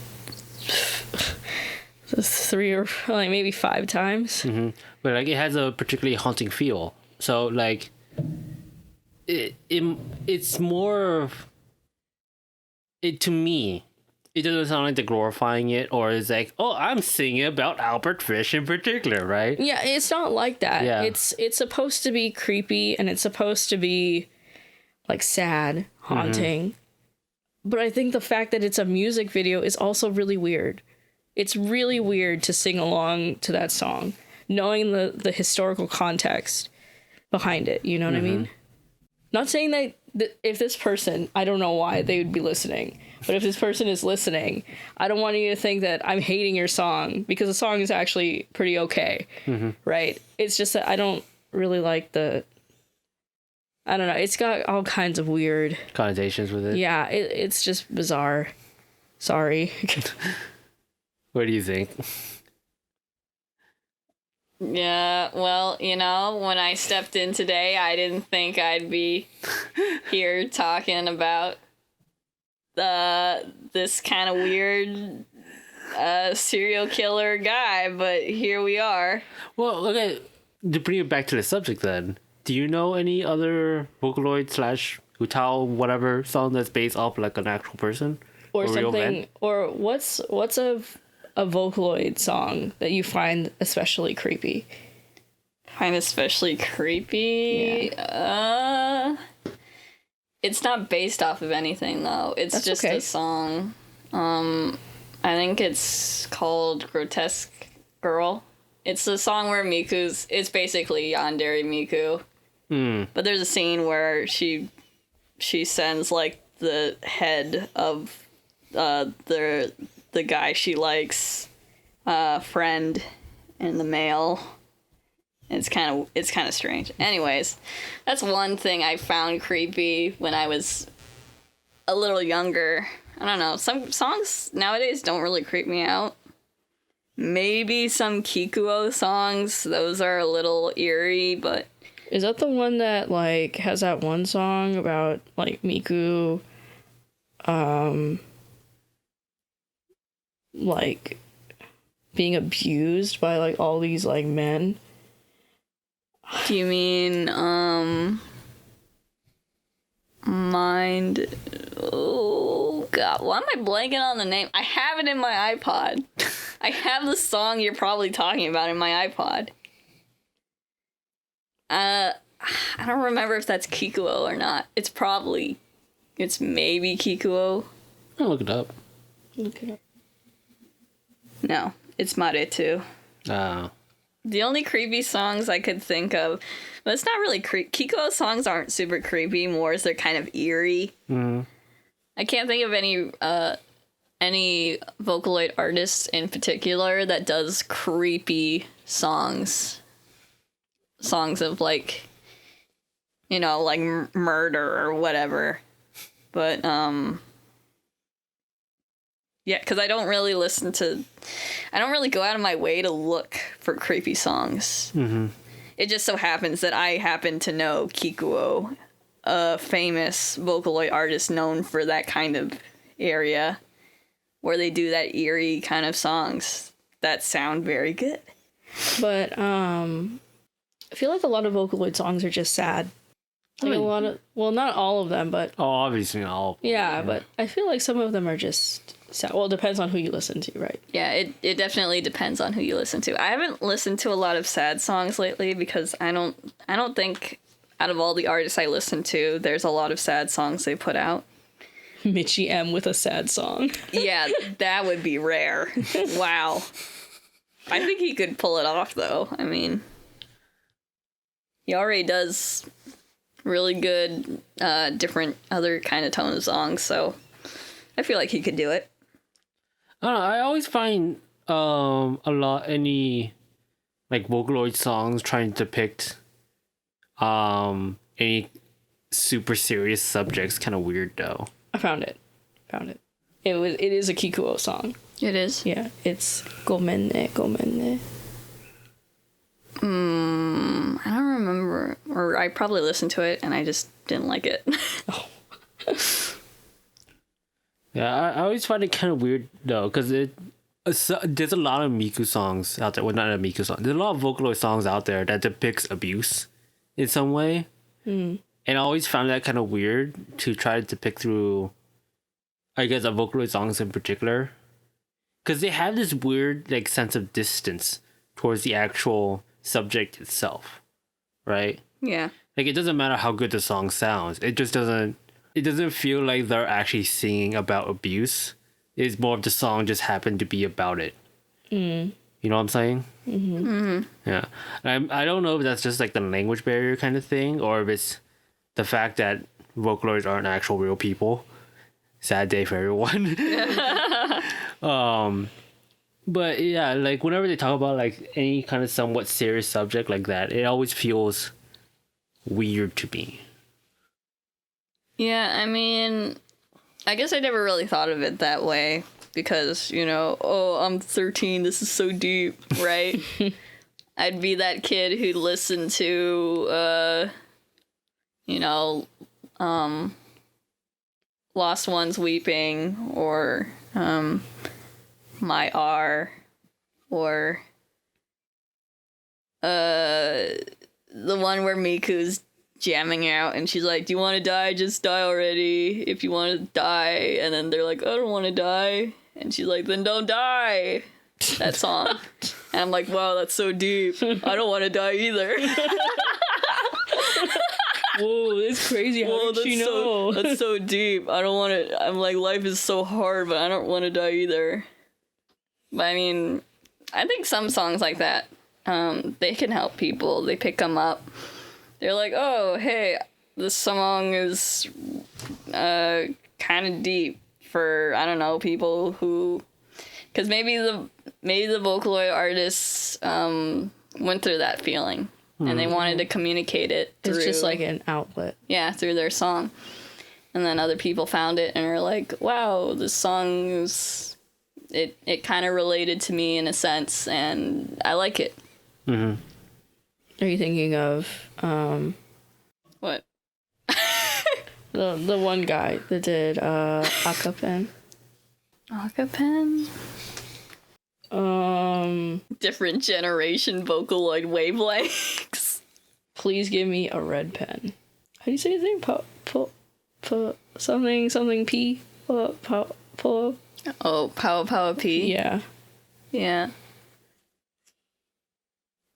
3 or like maybe 5 times. But like it has a particularly haunting feel. So like it's more of it to me. It doesn't sound like they're glorifying it, or it's like, oh, I'm singing about Albert Fish in particular, right? Yeah, it's not like that. Yeah. It's supposed to be creepy and it's supposed to be like sad, haunting. But I think the fact that it's a music video is also really weird. It's really weird to sing along to that song, knowing the historical context behind it. You know what I mean? Not saying that if this person, I don't know why they would be listening, but if this person is listening, I don't want you to think that I'm hating your song, because the song is actually pretty okay, right? It's just that I don't really like I don't know. It's got all kinds of weird Connotations with it. Yeah, it's just bizarre. Sorry. What do you think? Yeah, well, when I stepped in today, I didn't think I'd be here talking about this kind of weird serial killer guy, but here we are. Well, okay, to bring it back to the subject then, do you know any other Vocaloid / Hutao whatever song that's based off like an actual person? Or a real something, event? or what's a Vocaloid song that you find especially creepy? Find especially creepy? Yeah. It's not based off of anything, though. It's That's just okay. a song. I think it's called Grotesque Girl. It's the song where it's basically Yandere Miku. But there's a scene where she sends, like, the head of the guy she likes, friend in the mail. It's kind of strange. Anyways, that's one thing I found creepy when I was a little younger. I don't know. Some songs nowadays don't really creep me out. Maybe some Kikuo songs. Those are a little eerie, but... Is that the one that, like, has that one song about, like, Miku, like, being abused by, like, all these, like, men? Do you mean, Mind... Oh, God. Why am I blanking on the name? I have it in my iPod. I have the song you're probably talking about in my iPod. I don't remember if that's Kikuo or not. It's maybe Kikuo. I'll look it up. Look it up. No, it's Maretu. The only creepy songs I could think of, but it's not really creepy. Kikuo songs aren't super creepy, more as they're kind of eerie. I can't think of any Vocaloid artist in particular that does creepy songs. Songs of, like, like murder or whatever. But, yeah, because I don't really go out of my way to look for creepy songs. It just so happens that I happen to know Kikuo, a famous Vocaloid artist known for that kind of area, where they do that eerie kind of songs that sound very good. But, I feel like a lot of Vocaloid songs are just sad. Like a lot of, well, not all of them, but... Oh, obviously not all. Yeah, but I feel like some of them are just sad. Well, it depends on who you listen to, right? Yeah, it definitely depends on who you listen to. I haven't listened to a lot of sad songs lately because I don't think out of all the artists I listen to, there's a lot of sad songs they put out. Mitchie M with a sad song. Yeah, that would be rare. Wow. I think he could pull it off, though. I mean, he already does really good different other kind of tone of songs, so I feel like he could do it. I don't know, I always find any like Vocaloid songs trying to depict any super serious subjects kind of weird though. I found it. It is a Kikuo song. It is? Yeah, it's Gomenne, Gomenne. I don't remember, or I probably listened to it and I just didn't like it. Oh. Yeah, I always find it kind of weird though, because there's a lot of Miku songs out there. Well, not a Miku song. There's a lot of Vocaloid songs out there that depicts abuse in some way. And I always found that kind of weird to try to depict through, I guess, Vocaloid songs in particular. Because they have this weird like sense of distance towards the actual subject itself, right? Yeah. Like, it doesn't matter how good the song sounds. It doesn't feel like they're actually singing about abuse. It's more of the song just happened to be about it. You know what I'm saying? Yeah. And I don't know if that's just like the language barrier kind of thing, or if it's the fact that Vocaloids aren't actual real people. Sad day for everyone. But yeah, like whenever they talk about like any kind of somewhat serious subject like that, it always feels weird to me. Yeah, I mean, I guess I never really thought of it that way because, oh, I'm 13, this is so deep, right? I'd be that kid who listened to, Lost Ones Weeping, or My R, or the one where Miku's jamming out and she's like, do you want to die? Just die already if you want to die. And then they're like, I don't want to die. And she's like, then don't die. That song. And I'm like, wow, that's so deep. I don't want to die either. Whoa, that's crazy. How did she know? That's so deep. I don't want to. I'm like, life is so hard, but I don't want to die either. But I mean, I think some songs like that, they can help people. They pick them up. They're like, oh, hey, this song is kind of deep for, I don't know, people who, because maybe the Vocaloid artists went through that feeling and they wanted to communicate it through. It's just like an outlet. Yeah, through their song. And then other people found it and are like, wow, this song is, it kind of related to me in a sense, and I like it. Mm-hmm. Are you thinking of What? the one guy that did Acapulco? Acapulco? Different generation Vocaloid wavelengths. Please give me a red pen. How do you say his name? Something P. Oh, Pow P. Yeah. Yeah.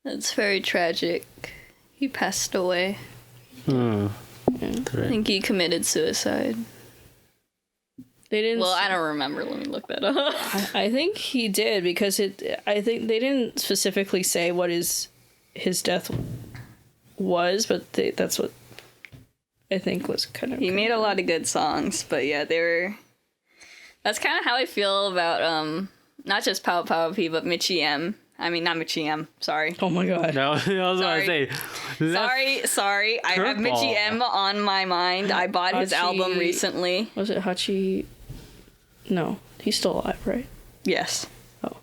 That's very tragic. He passed away. Hmm. Yeah. I think he committed suicide. They didn't. Well, I don't remember. Let me look that up. I think he did, because I think they didn't specifically say what his death was, but that's what I think was kind of. He made a lot of good songs, but yeah, they were. That's kind of how I feel about not just Pow Pow P, but Mitchie M. I mean, not Mitchie M. Sorry. Oh my god. No, I was about to say. Sorry. I have Mitchie M on my mind. I bought his album recently. Was it Hachi? No, he's still alive, right? Yes. Oh.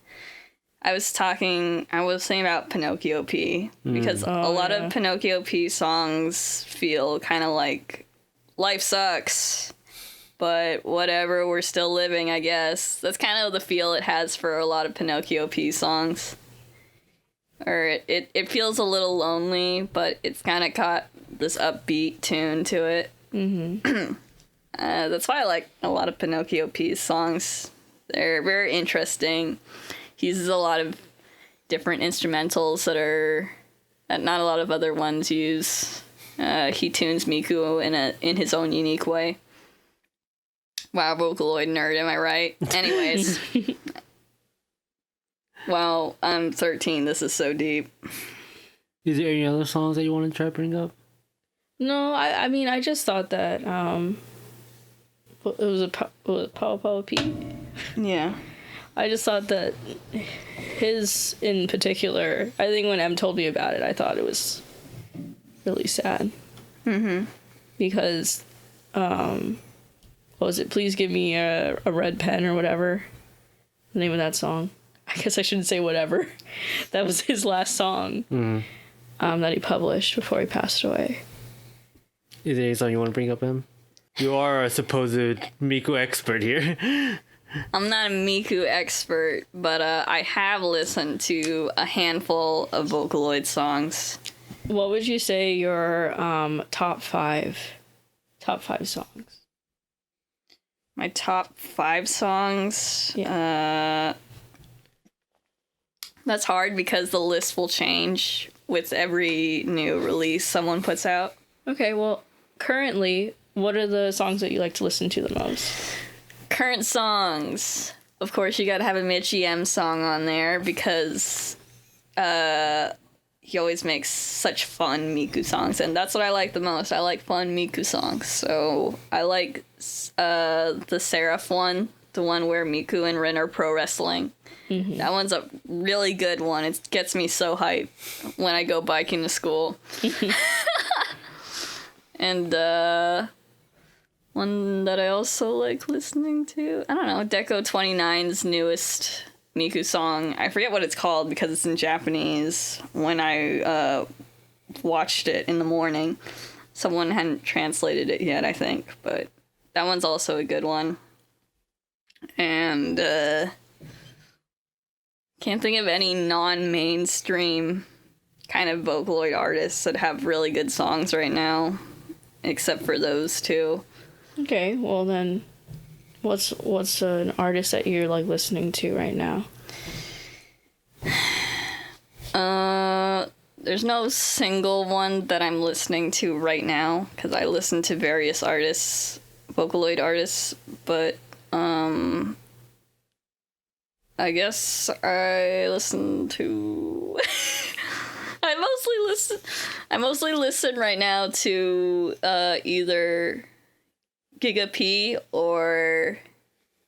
I was saying about Pinocchio P, because a lot of Pinocchio P songs feel kind of like life sucks, but whatever, we're still living, I guess. That's kind of the feel it has for a lot of Pinocchio P songs. Or it feels a little lonely, but it's kind of got this upbeat tune to it. Mm-hmm. That's why I like a lot of Pinocchio P's songs. They're very interesting. He uses a lot of different instrumentals that not a lot of other ones use. He tunes Miku in his own unique way. Wow, Vocaloid nerd, am I right? Anyways. Wow, I'm 13. This is so deep. Is there any other songs that you want to try to bring up? No, I mean, I just thought that it was a Pow P. Yeah. I just thought that his in particular, I think when Em told me about it, I thought it was really sad. Mm-hmm. Because, what was it? Please give me a red pen or whatever. The name of that song. I guess I shouldn't say whatever. That was his last song that he published before he passed away. Is there any song you want to bring up, Em? You are a supposed Miku expert here. I'm not a Miku expert, but I have listened to a handful of Vocaloid songs. What would you say your top five songs? My top 5 songs? Yeah. That's hard because the list will change with every new release someone puts out. Okay, well, currently, what are the songs that you like to listen to the most? Current songs. Of course, you gotta have a Mitchie M song on there because he always makes such fun Miku songs, and that's what I like the most. I like fun Miku songs. So I like the Seraph one, the one where Miku and Rin are pro wrestling. Mm-hmm. That one's a really good one. It gets me so hyped when I go biking to school. And one that I also like listening to, I don't know, Deco 29's newest Miku song. I forget what it's called because it's in Japanese. When I watched it in the morning, someone hadn't translated it yet, I think, but that one's also a good one. And can't think of any non-mainstream kind of Vocaloid artists that have really good songs right now, except for those two. Okay, well then, what's an artist that you're like listening to right now? There's no single one that I'm listening to right now because I listen to various artists, Vocaloid artists, but I guess I listen to I mostly listen right now to either Giga P or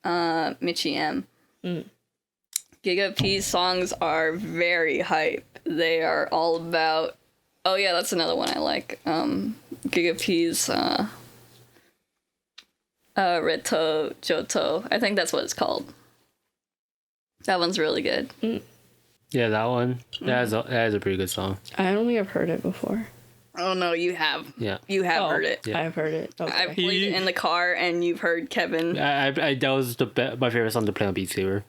Michi M. Giga P's songs are very hype. They are all about... Oh yeah, that's another one I like. Giga P's Reto Joto. I think that's what it's called. That one's really good. Yeah, that one. That is a pretty good song. I don't think I've heard it before. Oh no, you have. Yeah. You have heard it. Yeah. I've heard it. Okay. I've played it in the car and you've heard Kevin. That was my favorite song to play on Beat Saber.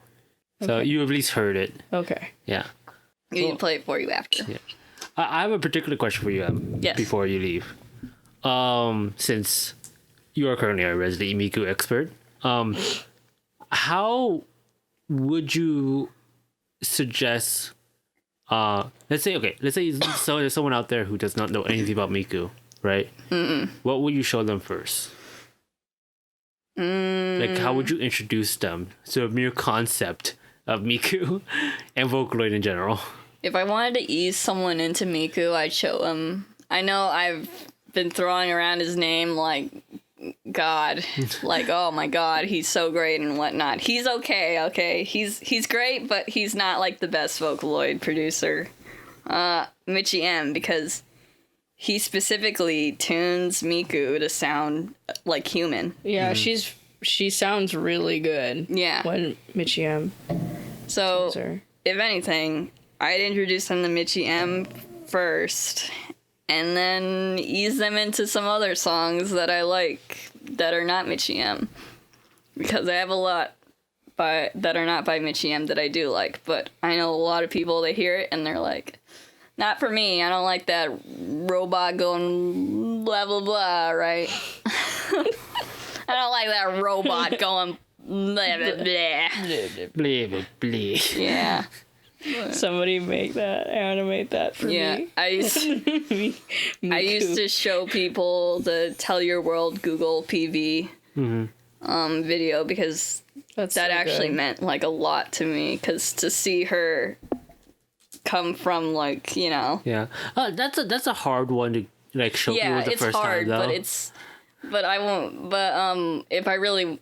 So you at least heard it. Okay. Yeah. You need to play it for you after. Yeah. I have a particular question for you, Yes. before you leave. Since you are currently a resident Miku expert, how would you suggest... let's say so there's someone out there who does not know anything about Miku, right? What would you show them first? Like, how would you introduce them to a mere concept of Miku and Vocaloid in general? If I wanted to ease someone into Miku, I'd show him. I know I've been throwing around his name like God, like, oh my God, he's so great and whatnot. He's okay. He's great, but he's not like the best Vocaloid producer. Michi M, because he specifically tunes Miku to sound like human. Yeah, she sounds really good. Yeah. When Michi M. So, her. if anything, I'd introduce them to Michi M first, and then ease them into some other songs that I like that are not Michi M. Because I have a lot that are not by Michi M that I do like, but I know a lot of people, they hear it and they're like, not for me, I don't like that robot going blah blah blah, right? I don't like that robot going blah blah blah. Blah, blah, blah. Yeah. Somebody animate that for me. I used to show people the Tell Your World Google PV video because that so actually good. meant like a lot to me, because to see her come from like, you know. Yeah. That's a hard one to like show people the it's first hard, time though. but I won't. But if I really,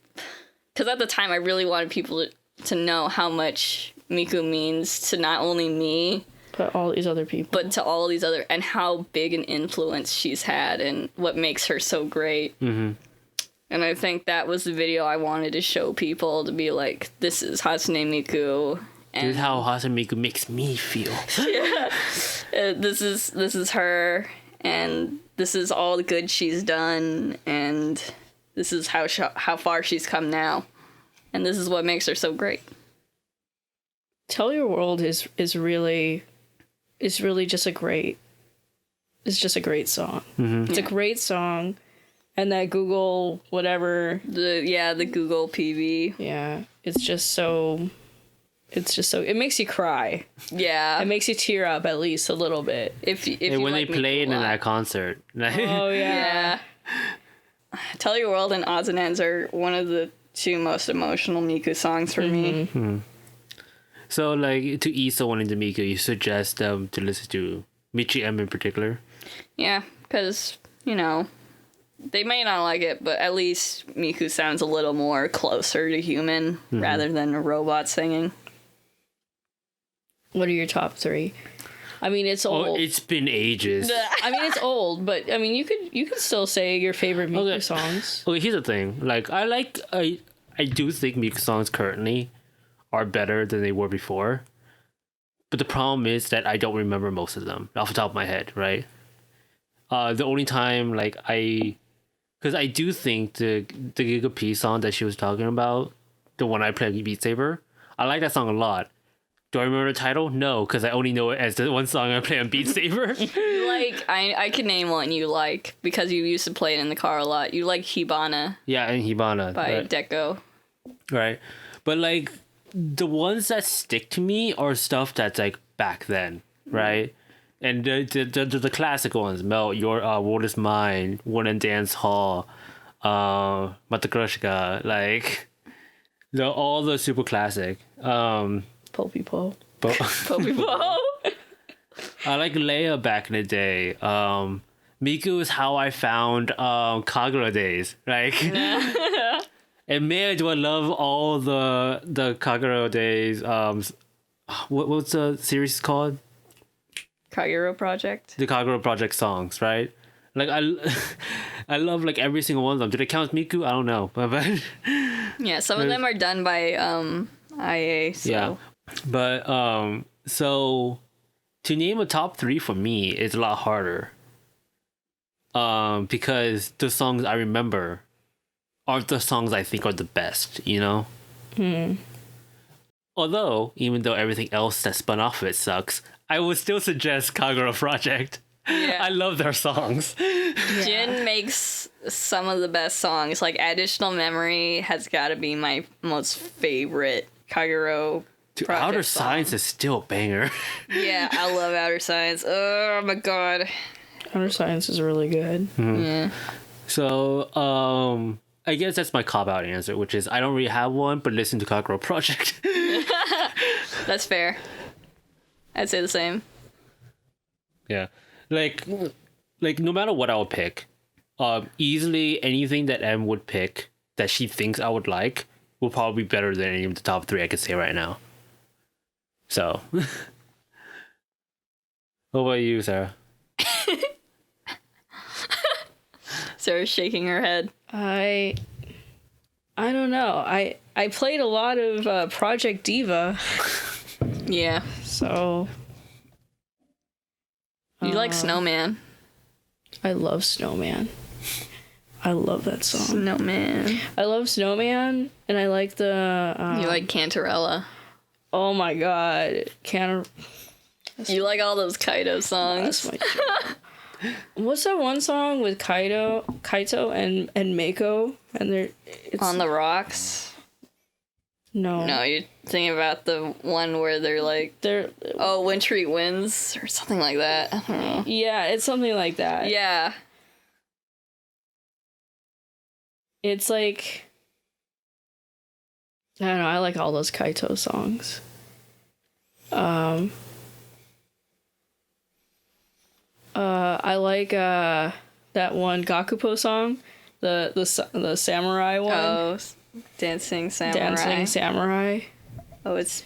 because at the time I really wanted people to know how much Miku means to not only me, But all these other people. but to all these other, and how big an influence she's had and what makes her so great. Mm-hmm. And I think that was the video I wanted to show people, to be like, this is Hatsune Miku. And This is how Hatsune Miku makes me feel. this is her, and this is all the good she's done, and this is how far she's come now, and this is what makes her so great. Tell Your World is really just a great song. Mm-hmm. It's a great song, and that Google whatever, The Google PV. yeah, it's just so it makes you cry. Yeah. It makes you tear up at least a little bit. If And you when like they play it Miku a in lot. that concert. Oh Yeah. Tell Your World and Odds and Ends are one of the two most emotional Miku songs for me. So, like, to ease someone into Miku, you suggest them to listen to Michi M in particular? Yeah, because, you know, they may not like it, but at least Miku sounds a little more closer to human rather than a robot singing. What are your top 3? I mean, it's old. Oh, it's been ages. I mean, it's old, but I mean, you could still say your favorite Miku Okay. songs. Okay, here's the thing. Like, I do think Miku songs currently are better than they were before. But the problem is that I don't remember most of them off the top of my head, right? The only time like because I do think the Giga P song that she was talking about, the one I played Beat Saber, I like that song a lot. Do I remember the title? No, because I only know it as the one song I play on Beat Saber. You like, I can name one you like because you used to play it in the car a lot. You like Hibana Yeah, and Hibana. by right. Deco. Right. But like the ones that stick to me are stuff that's like back then, right? And the classic ones, Melt, Your World Is Mine, One and Dance Hall, Matakrushka, like all the super classic. Poppy Po. Poppy Po. I like Leia back in the day. Miku is how I found Kagura days. Like and man, do I love all the Kagura days. What's the series called? Kagero Project. The Kagura Project songs, right? Like I love like every single one of them. Did it count Miku? I don't know, but Yeah, some of them are done by IA. So. yeah. But so to name a top 3 for me is a lot harder. Because the songs I remember aren't the songs I think are the best, you know? Although, even though everything else that spun off of it sucks, I would still suggest Kagura Project. Yeah. I love their songs. Jin makes some of the best songs. Like Additional Memory has got to be my most favorite Kagero Dude, Project Outer song. Science is still a banger. Yeah, I love Outer Science. Oh my god. Outer Science is really good. Yeah. So, I guess that's my cop-out answer, which is I don't really have one, but listen to Kagura Project. That's fair. I'd say the same. Yeah. Like no matter what I would pick, easily anything that M would pick that she thinks I would like will probably be better than any of the top 3 I could say right now. So, what about you, Sarah? Sarah's shaking her head. I don't know. I played a lot of Project Diva, Yeah. so You like Snowman. I love Snowman. I love that song. Snowman. I love Snowman, and I like the. You like Cantarella. Oh my god, You like all those Kaido songs. That's my jam. What's that one song with Kaito and Mako, and it's On the Rocks. no, No, you're thinking about the one where they're Wintry Winds or something like that. I don't know. yeah, it's something like that. Yeah. It's like I don't know. I like all those Kaito songs. I like that one Gakupo song, the samurai one. Oh, Dancing Samurai. Dancing Samurai. Oh, it's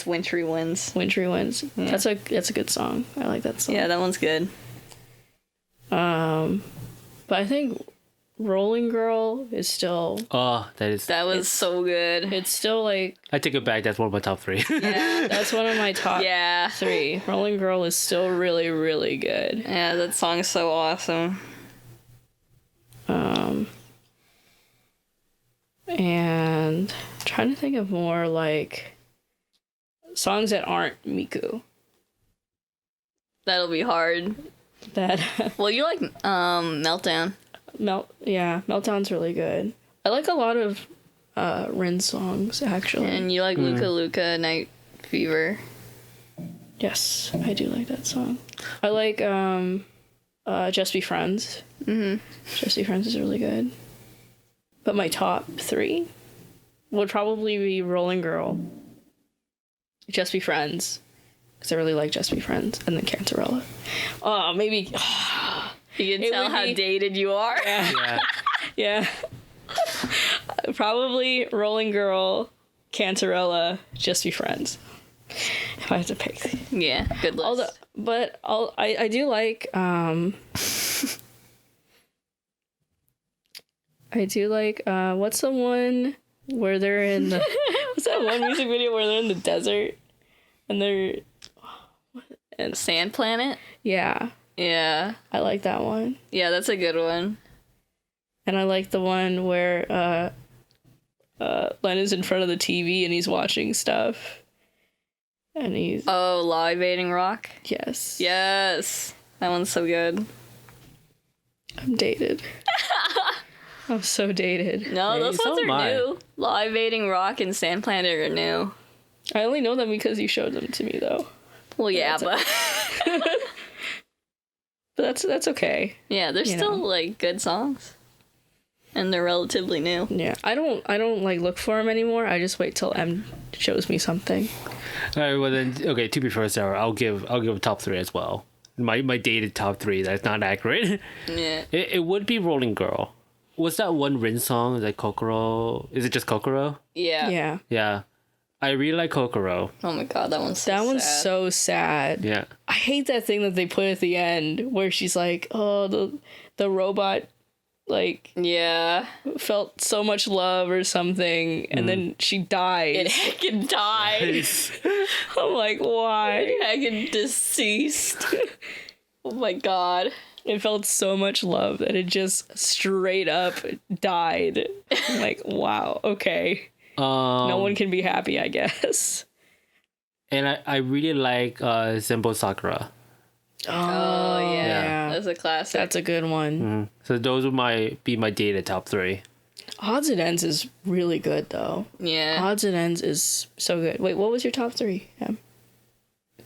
Wintry Winds. Wintry Winds. Yeah. That's a good song. I like that song. Yeah, that one's good. But I think Rolling Girl is still Oh, That was so good. it's still like I take it back. That's one of my top 3. Yeah. that's one of my top Yeah. 3. Rolling Girl is still really, really good. Yeah, that song's so awesome. And I'm trying to think of more like songs that aren't Miku. That'll be hard. That Well, you like Meltdown. Meltdown's really good. I like a lot of Rin songs actually. And you like Luca Luca Night Fever. Yes, I do like that song. I like Just Be Friends. Just Be Friends is really good. But my top 3 would probably be Rolling Girl, Just Be Friends, because I really like Just Be Friends, and then Cantarella. Oh, maybe. You can It tell would how be- dated you are. Yeah. Yeah. Probably Rolling Girl, Cantarella, Just Be Friends. If I have to pick. Yeah, good list. I do like I do like what's the one where they're in the What's that one music video where they're in the desert and they're Sand Planet? yeah, Yeah. I like that one. Yeah, that's a good one. And I like the one where Len is in front of the TV and he's watching stuff. And he's Oh, Live Aiding Rock? yes. Yes. That one's so good. I'm dated. I'm so dated. No, Hey, those so ones am are I. new. Live Aiding Rock and Sand Planet are new. I only know them because you showed them to me though. Well, yeah, That's but But that's okay. yeah, they're You still know. like good songs, and they're relatively new. Yeah. I don't like look for them anymore. I just wait till M shows me something. All right, well then, okay. To be fair, Sarah, I'll give a top 3 as well. My dated top 3. That's not accurate. Yeah. It would be Rolling Girl. Was that one Rin song? Is that Kokoro? Is it just Kokoro? Yeah. Yeah. Yeah, I really like Kokoro. Oh my god, that one's so That one's sad. so sad. Yeah, I hate that thing that they put at the end where she's like, "Oh, the robot like Yeah. felt so much love or something," and then she dies. It heckin' died. I'm like, why? Heckin' deceased. Oh my god. It felt so much love that it just straight up died. I'm like, wow, okay. No one can be happy, I guess. and I really like Zenbo Sakura. Oh yeah. Yeah. That's a classic. That's a good one. So those would be my dated top 3. Odds and Ends is really good, though. yeah. Odds and Ends is so good. Wait, what was your top 3?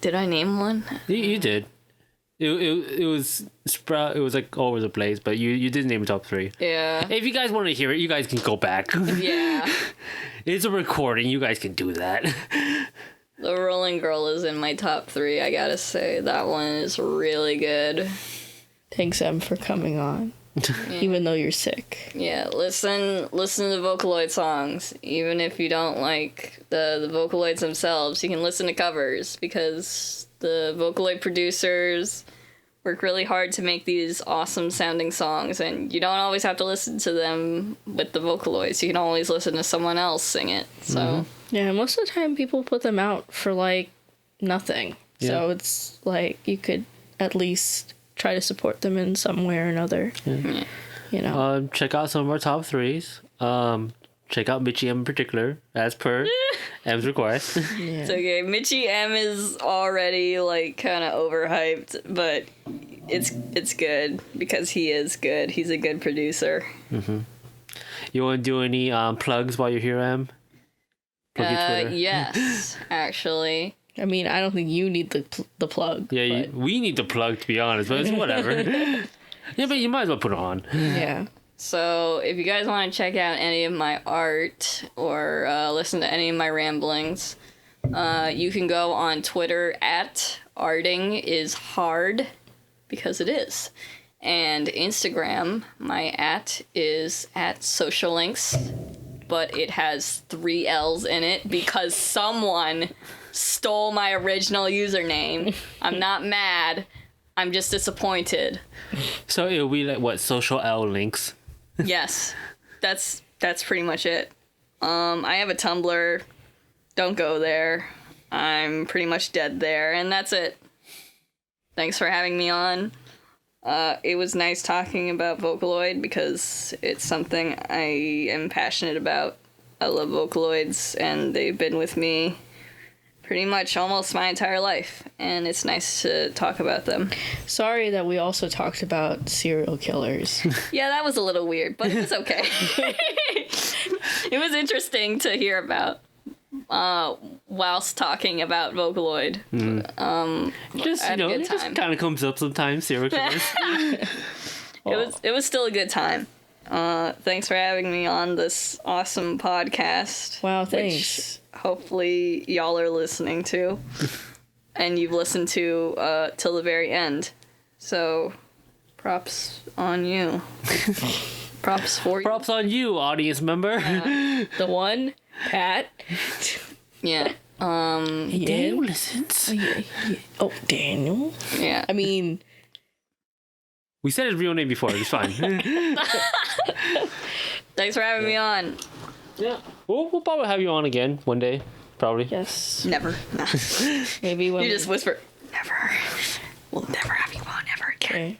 Did I name one? You did. It was sprout. It was like all over the place, but you did name a top 3. Yeah. If you guys want to hear it, you guys can go back. Yeah. It's a recording. You guys can do that. The Rolling Girl is in my top 3, I gotta say. That one is really good. Thanks, Em, for coming on. Even though you're sick. Yeah, listen to Vocaloid songs. Even if you don't like the Vocaloids themselves, you can listen to covers because the Vocaloid producers work really hard to make these awesome sounding songs, and you don't always have to listen to them with the Vocaloids. You can always listen to someone else sing it. So Yeah, most of the time people put them out for, like, nothing. So Yeah. it's like you could at least try to support them in some way or another. You know? Check out some of our top 3s. Check out Mitchie M in particular, as per M's request. it's okay. Mitchie M is already like kind of overhyped, but it's good because he is good. He's a good producer. You want to do any plugs while you're here, Em? Plug your Twitter. Yes, actually. I mean, I don't think you need the plug. Yeah, but, we need the plug to be honest, but it's whatever. Yeah, but you might as well put it on. yeah. So if you guys want to check out any of my art or listen to any of my ramblings, you can go on Twitter at artingisHard, because it is. And Instagram, my at is at Socialllinks, but it has 3 L's in it because someone stole my original username. I'm not mad. I'm just disappointed. So it'll be like what, social L links. Yes, that's pretty much it. I have a Tumblr. Don't go there. I'm pretty much dead there, and that's it. Thanks for having me on. It was nice talking about Vocaloid because it's something I am passionate about. I love Vocaloids, and they've been with me pretty much almost my entire life, and it's nice to talk about them. Sorry that we also talked about serial killers. Yeah, that was a little weird, but it was okay. It was interesting to hear about whilst talking about Vocaloid. Just, I had a good it just time. kind of comes up sometimes, serial killers. It was still a good time. Thanks for having me on this awesome podcast. Wow, which thanks. hopefully y'all are listening to. And you've listened to till the very end. So props on you. Props for you. Props on you, audience member. The one, Pat. Yeah. Daniel listens. Oh, Daniel? Yeah. I mean, We said his real name before. It's fine. Thanks for having me on. Yeah. We'll probably have you on again one day. Probably. Yes. Never. Nah. Maybe when You just whisper, never. We'll never have you on ever again.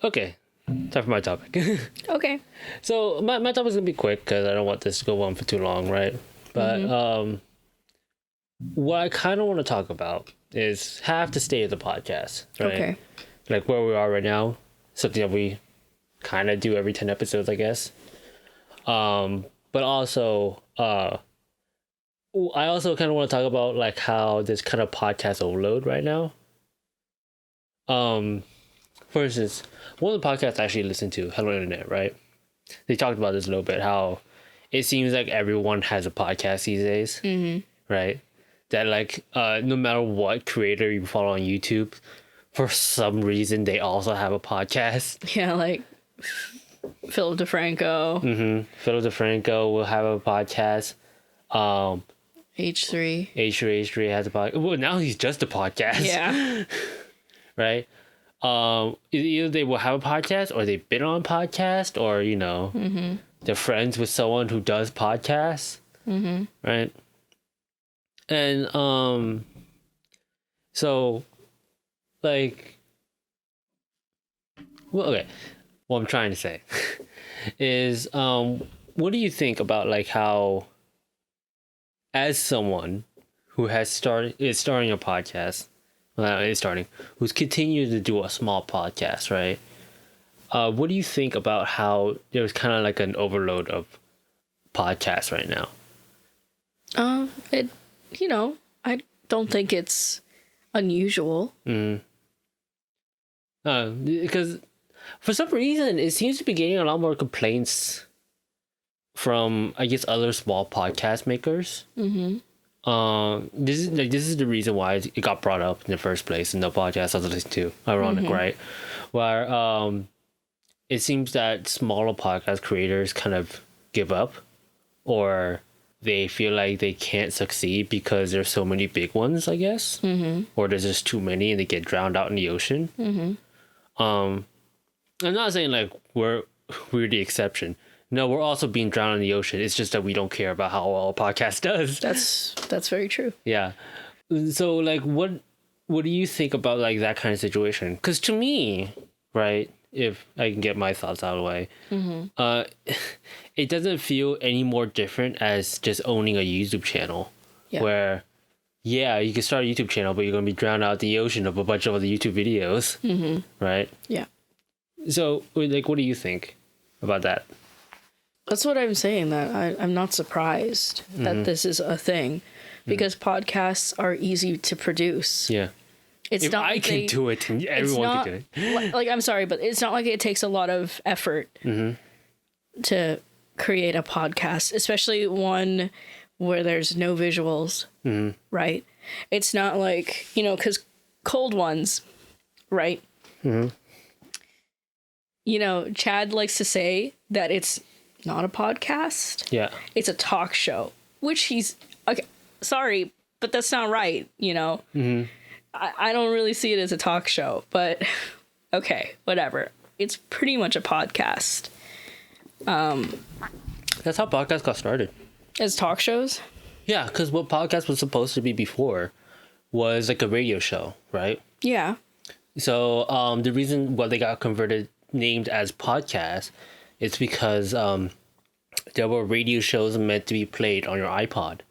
Okay. Okay. Time for my topic. Okay. So my topic's gonna be quick because I don't want this to go on for too long, right? But what I kind of want to talk about is half the state of the podcast, right? Okay. Like where we are right now, something that we kind of do every 10 episodes, I guess. But also, I also kind of want to talk about like how this kind of podcast overload right now. For instance, one of the podcasts I actually listened to, Hello Internet, right? They talked about this a little bit, how it seems like everyone has a podcast these days, right? That like, no matter what creator you follow on YouTube, for some reason they also have a podcast. Yeah, like Philip DeFranco. Philip DeFranco will have a podcast. H3. H3 has a podcast. Well, now he's just a podcast. Yeah. Right? Either they will have a podcast or they've been on a podcast or, you know, they're friends with someone who does podcasts. Right? And, so, like, well, okay. What I'm trying to say is, what do you think about, like, how, as someone who is starting a podcast, who's continued to do a small podcast, right? What do you think about how there's kind of like an overload of podcasts right now? I don't think it's unusual. Because for some reason it seems to be getting a lot more complaints from, I guess, other small podcast makers. This is the reason why it got brought up in the first place in the podcast I was listening to. Ironic, right? Where it seems that smaller podcast creators kind of give up, or they feel like they can't succeed because there's so many big ones, I guess, or there's just too many and they get drowned out in the ocean. I'm not saying like we're the exception. No, we're also being drowned in the ocean. It's just that we don't care about how well a podcast does. That's very true. Yeah. So like, what do you think about like that kind of situation? Because to me, right, if I can get my thoughts out of the way, it doesn't feel any more different as just owning a YouTube channel, where, yeah, you can start a YouTube channel, but you're gonna be drowned out in the ocean of a bunch of other YouTube videos, right? Yeah. So like, what do you think about that? That's what I'm saying, that I'm not surprised that this is a thing, because podcasts are easy to produce. Yeah. It's If not I like can do it, and everyone can do it. Like, I'm sorry, but it's not like it takes a lot of effort to create a podcast, especially one where there's no visuals, right? It's not like, because cold ones, right? Chad likes to say that it's not a podcast. Yeah. It's a talk show, which he's okay. Sorry, but that's not right. I don't really see it as a talk show, but okay, whatever. It's pretty much a podcast. That's how podcasts got started. As talk shows? Yeah, because what podcast was supposed to be before was like a radio show, right? Yeah. So the reason why they got named as podcasts, it's because there were radio shows meant to be played on your iPod.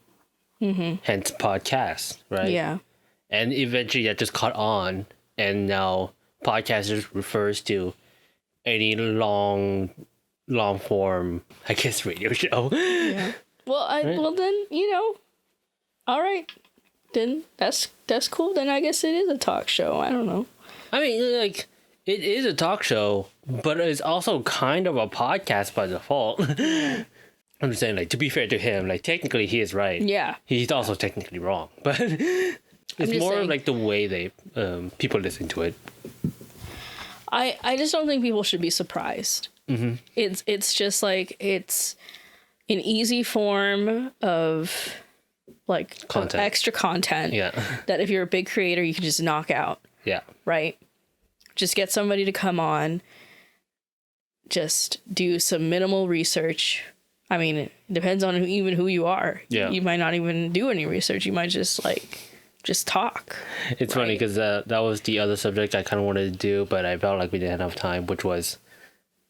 Hence podcasts, right? Yeah. And eventually that just caught on, and now podcast just refers to any long form, I guess, radio show. Yeah. Well, well then, all right. Then that's cool. Then I guess it is a talk show. I don't know. I mean, like, it is a talk show, but it's also kind of a podcast by default. I'm just saying, like, to be fair to him, like, technically he is right. Yeah. He's also technically wrong, but it's more saying, like the way they people listen to it. I just don't think people should be surprised. It's just like, it's an easy form of like Content. extra content. Yeah. That if you're a big creator, you can just knock out. Yeah. Right? Just get somebody to come on, just do some minimal research I mean, it depends on who you are. Yeah. You might not even do any research. You might just talk. It's funny because that was the other subject I kind of wanted to do, but I felt like we didn't have time, which was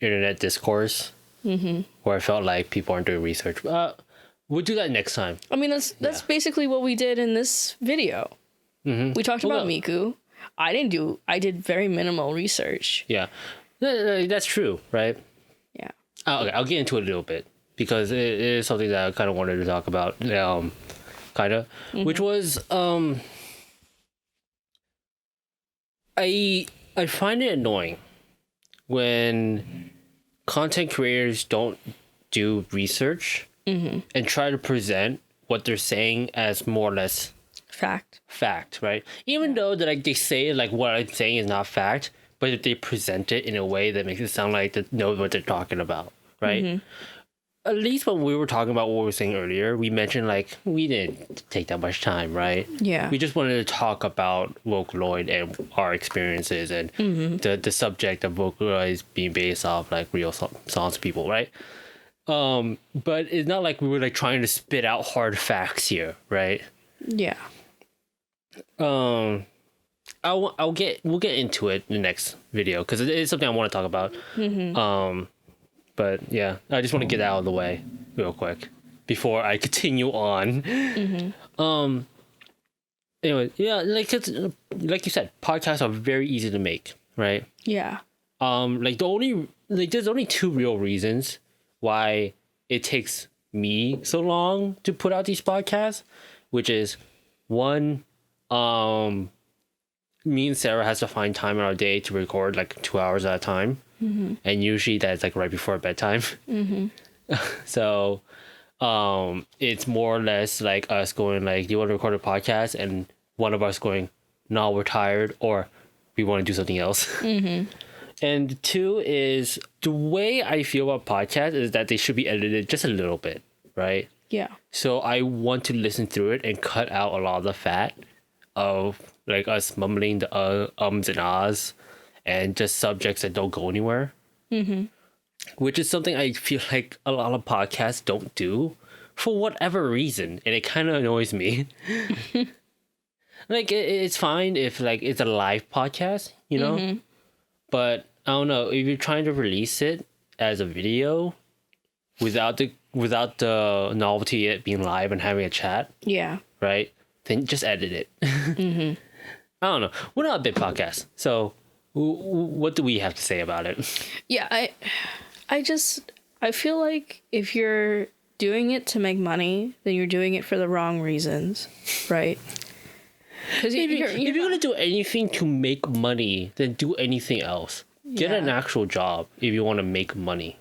internet discourse, where I felt like people aren't doing research. We'll do that next time. I mean, that's basically what we did in this video. We talked about Miku. I did very minimal research. Yeah, that's true, right? Yeah. Okay, I'll get into it a little bit because it is something that I kind of wanted to talk about. Which was I find it annoying when content creators don't do research and try to present what they're saying as more or less fact, right? Even though that like they say like what I'm saying is not fact, but if they present it in a way that makes it sound like they know what they're talking about, right? At least when we were talking about what we were saying earlier, we mentioned like we didn't take that much time, right? Yeah. We just wanted to talk about Vocaloid and our experiences and the subject of Vocaloid is being based off like real songs of people, right? But it's not like we were like trying to spit out hard facts here, right? Yeah. We'll get into it in the next video because it is something I want to talk about. But yeah, I just want to get that out of the way real quick before I continue on. Anyway, yeah, like you said, podcasts are very easy to make, right? Yeah. Like there's only two real reasons why it takes me so long to put out these podcasts, which is one, me and Sarah has to find time in our day to record like 2 hours at a time. And usually that's like right before bedtime. So it's more or less like us going like, do you want to record a podcast? And one of us going, no, we're tired, or we want to do something else. And two is the way I feel about podcasts is that they should be edited just a little bit, right? Yeah. So I want to listen through it and cut out a lot of the fat of like us mumbling the ums and ahs and just subjects that don't go anywhere. Which is something I feel like a lot of podcasts don't do for whatever reason, and it kind of annoys me. Like it's fine if like it's a live podcast, you know, but I don't know if you're trying to release it as a video without the novelty of it being live and having a chat. Yeah. Right. Then just edit it. I don't know. We're not a big podcast, so what do we have to say about it? Yeah, I feel like if you're doing it to make money, then you're doing it for the wrong reasons, right? Because if you're gonna do anything to make money, then do anything else. Get an actual job if you want to make money,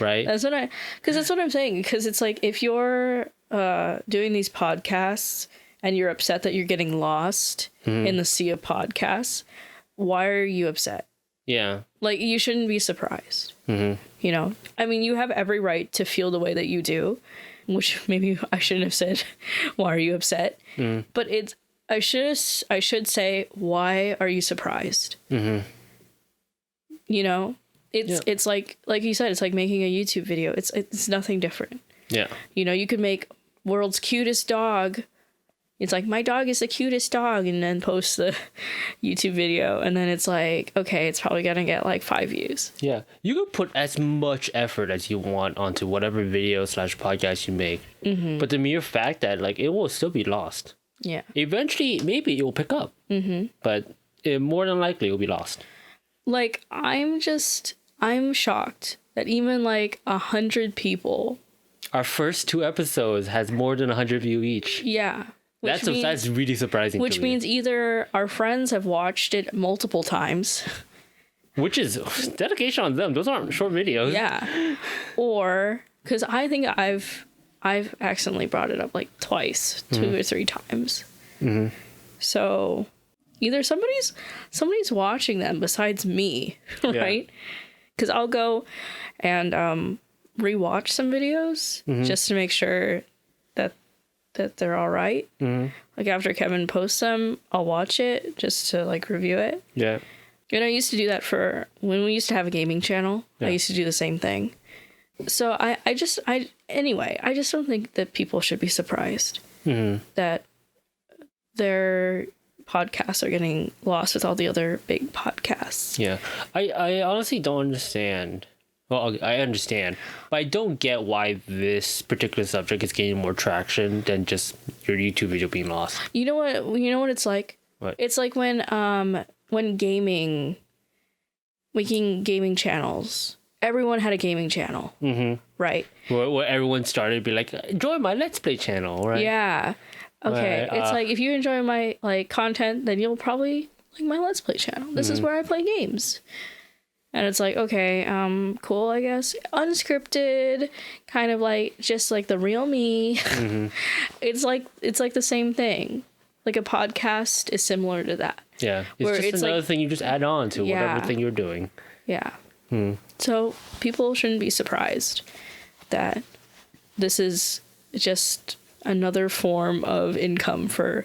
right? That's what I'm saying. Because it's like if you're doing these podcasts and you're upset that you're getting lost in the sea of podcasts, why are you upset? Yeah. Like, you shouldn't be surprised. You know? I mean, you have every right to feel the way that you do, which maybe I shouldn't have said, why are you upset? But I should say, why are you surprised? You know? It's like you said, it's like making a YouTube video. It's nothing different. Yeah. You know, you could make world's cutest dog. It's like, my dog is the cutest dog, and then post the YouTube video, and then it's like, okay, it's probably gonna get like 5 views. Yeah, you can put as much effort as you want onto whatever video / podcast you make, but the mere fact that like it will still be lost. Yeah. Eventually, maybe it will pick up, but more than likely it will be lost. Like, I'm shocked that even like 100 people. Our first 2 episodes has more than 100 views each. Yeah. That's really surprising. Which means either our friends have watched it multiple times, which is dedication on them. Those aren't short videos. Yeah. Or because I think I've accidentally brought it up like twice, 2 or 3 times. So either somebody's watching them besides me, right? Because I'll go and rewatch some videos just to make sure that they're all right. Like after Kevin posts them, I'll watch it just to like review it. Yeah. And I used to do that for when we used to have a gaming channel. I used to do the same thing. So I just don't think that people should be surprised that their podcasts are getting lost with all the other big podcasts. Yeah. I honestly don't understand. Well, I understand, but I don't get why this particular subject is gaining more traction than just your YouTube video being lost. You know what it's like? What? It's like when making gaming channels. Everyone had a gaming channel, right? Where everyone started to be like, enjoy my Let's Play channel, right? Yeah. Okay. Right, It's like if you enjoy my like content, then you'll probably like my Let's Play channel. This is where I play games. And it's like, okay, cool, I guess. Unscripted, kind of like just like the real me. It's like the same thing. Like a podcast is similar to that. Yeah. It's just another thing you just add on to whatever thing you're doing. Yeah. So people shouldn't be surprised that this is just another form of income for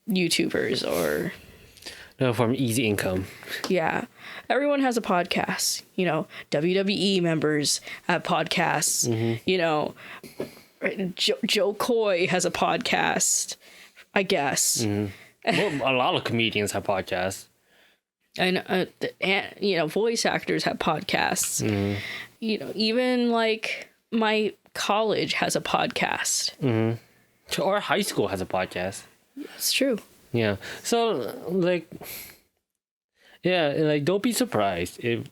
YouTubers or No, from easy income. Yeah. Everyone has a podcast. You know, WWE members have podcasts. You know, Joe Coy has a podcast, I guess. Well, a lot of comedians have podcasts. And, you know, voice actors have podcasts. You know, even like my college has a podcast. Or high school has a podcast. It's true. Yeah. So, like, yeah, like, don't be surprised if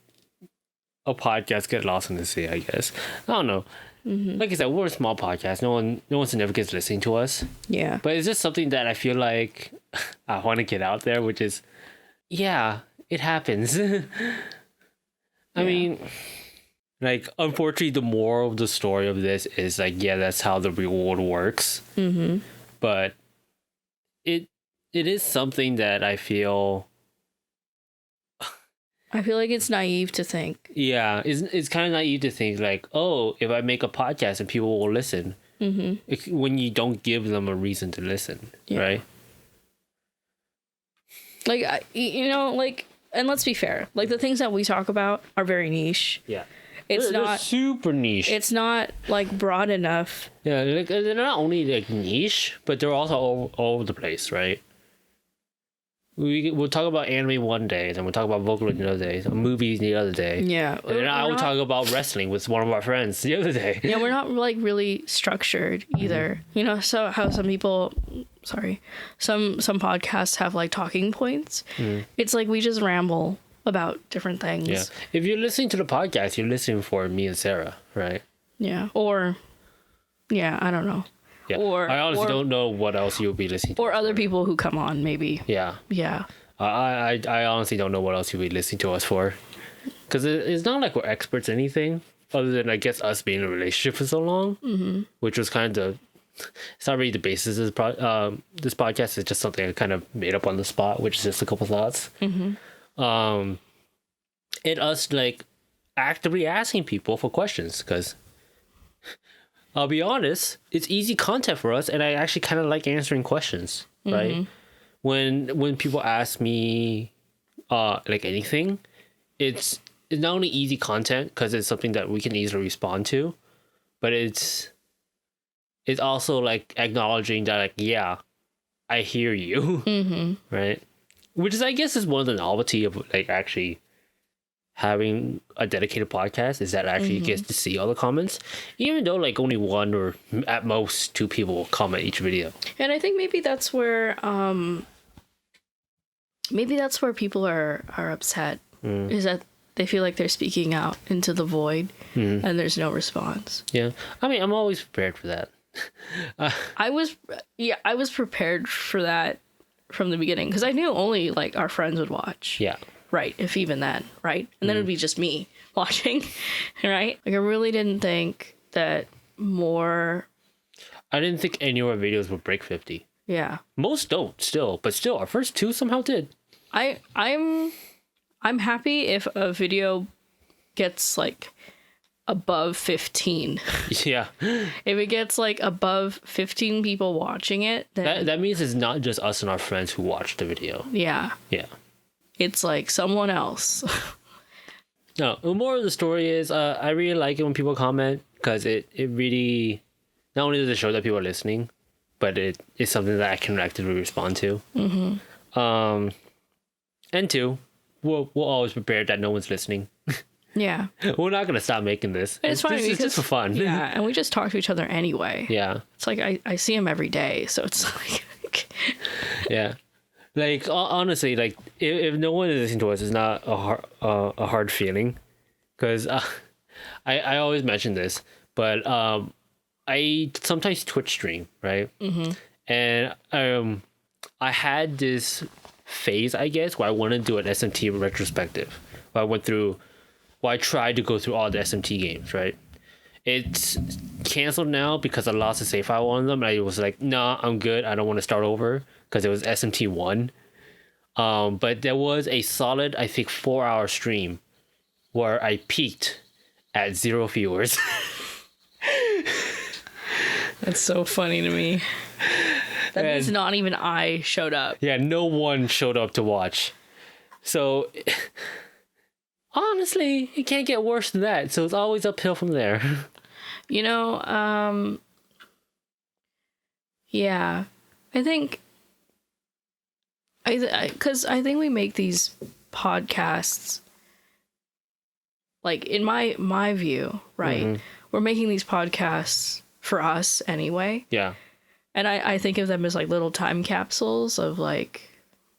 a podcast gets lost in the sea, I guess. I don't know. Like I said, we're a small podcast. No one significant is listening to us. Yeah. But it's just something that I feel like I want to get out there, which is, yeah, it happens. I mean, like, unfortunately, the moral of the story of this is, like, yeah, that's how the real world works. But it is something that I feel like it's naive to think. Yeah, it's kind of naive to think, like, oh, if I make a podcast and people will listen. When you don't give them a reason to listen, right? Like, you know, like, and let's be fair. Like, the things that we talk about are very niche. Yeah. It's They're not super niche. It's not like broad enough. Yeah, like, they're not only like niche, but they're also all over the place, right? We'll talk about anime one day, then we'll talk about Vocaloid the other day, movies the other day. Yeah. And then I will talk about wrestling with one of our friends the other day. Yeah, we're not like really structured either. You know, so how some people, some podcasts have like talking points. It's like we just ramble about different things. Yeah. If you're listening to the podcast, you're listening for me and Sarah, right? Yeah. Or, yeah, I don't know. Yeah. Or I honestly don't know what else you'll be listening to. Or other people who come on, maybe. Yeah. Yeah. I honestly don't know what else you'll be listening to us for. Because it's not like we're experts in anything, other than, I guess, us being in a relationship for so long, which was kind of it's not really the basis of this podcast. It's just something I kind of made up on the spot, which is just a couple thoughts. And us, like, actively asking people for questions, because I'll be honest, it's easy content for us, and I actually kind of like answering questions, right? When people ask me like anything, it's not only easy content because it's something that we can easily respond to, but it's also like acknowledging that, like, yeah, I hear you, right? Which is, I guess, is one of the novelty of, like, actually having a dedicated podcast, is that actually gets to see all the comments, even though, like, only one or at most two people will comment each video. And I think maybe that's where people are upset, is that they feel like they're speaking out into the void and there's no response. Yeah. I mean, I'm always prepared for that. I was prepared for that from the beginning, because I knew only, like, our friends would watch. Yeah. Right, if even then, right? And then it would be just me watching, right? Like, I really didn't think that more... I didn't think any of our videos would break 50. Yeah. Most don't, still. But still, our first two somehow did. I'm happy if a video gets, like, above 15. Yeah. If it gets, like, above 15 people watching it, then... That means it's not just us and our friends who watch the video. Yeah. Yeah. It's like someone else. No, the moral of the story is I really like it when people comment because it really not only does it show that people are listening, but it is something that I can actively respond to. Mm-hmm. And two, we'll always prepare that no one's listening. Yeah. We're not gonna stop making this. It's funny It's just for fun. Yeah, and we just talk to each other anyway. Yeah. It's like I see him every day, so it's like Yeah. Like honestly, like if no one is listening to us, it's not a hard feeling, because I always mention this, but I sometimes Twitch stream, right? Mm-hmm. And I had this phase, I guess, where I wanted to do an SMT retrospective. Where I tried to go through all the SMT games, right? It's canceled now because I lost a save file on them. And I was like, nah, I'm good. I don't want to start over because it was SMT 1. But there was a solid, I think, 4-hour stream where I peaked at 0 viewers. That's so funny to me. That means not even I showed up. Yeah, no one showed up to watch. So honestly, it can't get worse than that. So it's always uphill from there. You know, yeah, I think because I think we make these podcasts, like in my view, right? Mm-hmm. We're making these podcasts for us anyway. Yeah. And I think of them as like little time capsules of like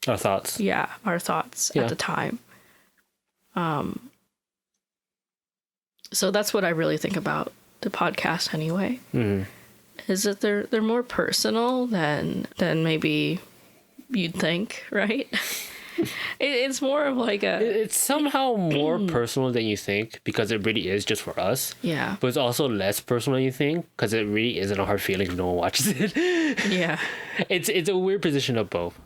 our thoughts. Yeah, our thoughts at the time. So that's what I really think about the podcast anyway. Mm-hmm. Is that they're more personal than maybe you'd think, right? It's more of like it's somehow more personal than you think because it really is just for us. Yeah. But it's also less personal than you think because it really isn't a hard feeling if no one watches it. Yeah. It's a weird position of both.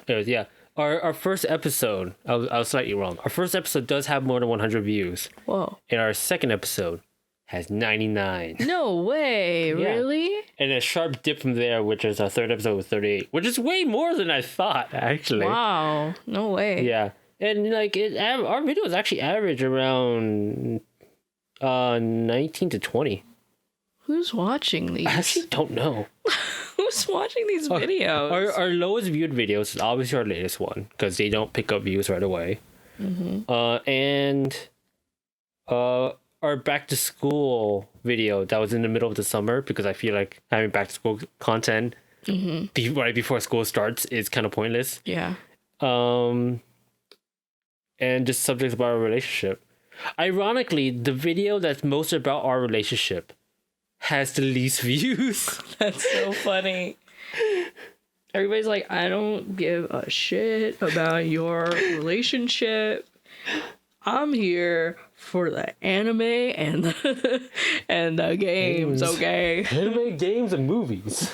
Anyways, yeah. Our first episode, I was slightly wrong. Our first episode does have more than 100 views. Whoa. And our second episode has 99. No way, yeah. Really? And a sharp dip from there, which is our third episode with 38, which is way more than I thought, actually. Wow, no way. Yeah. And like our videos actually average around 19 to 20. Who's watching these? I actually don't know. Who's watching these videos? Our lowest viewed videos is obviously our latest one because they don't pick up views right away. Mm-hmm. And our back to school video that was in the middle of the summer because I feel like having back to school content right before school starts is kind of pointless. Yeah. And just subjects about our relationship. Ironically, the video that's most about our relationship has the least views. That's so funny. Everybody's like, I don't give a shit about your relationship. I'm here for the anime and the games, okay? Anime, games, and movies.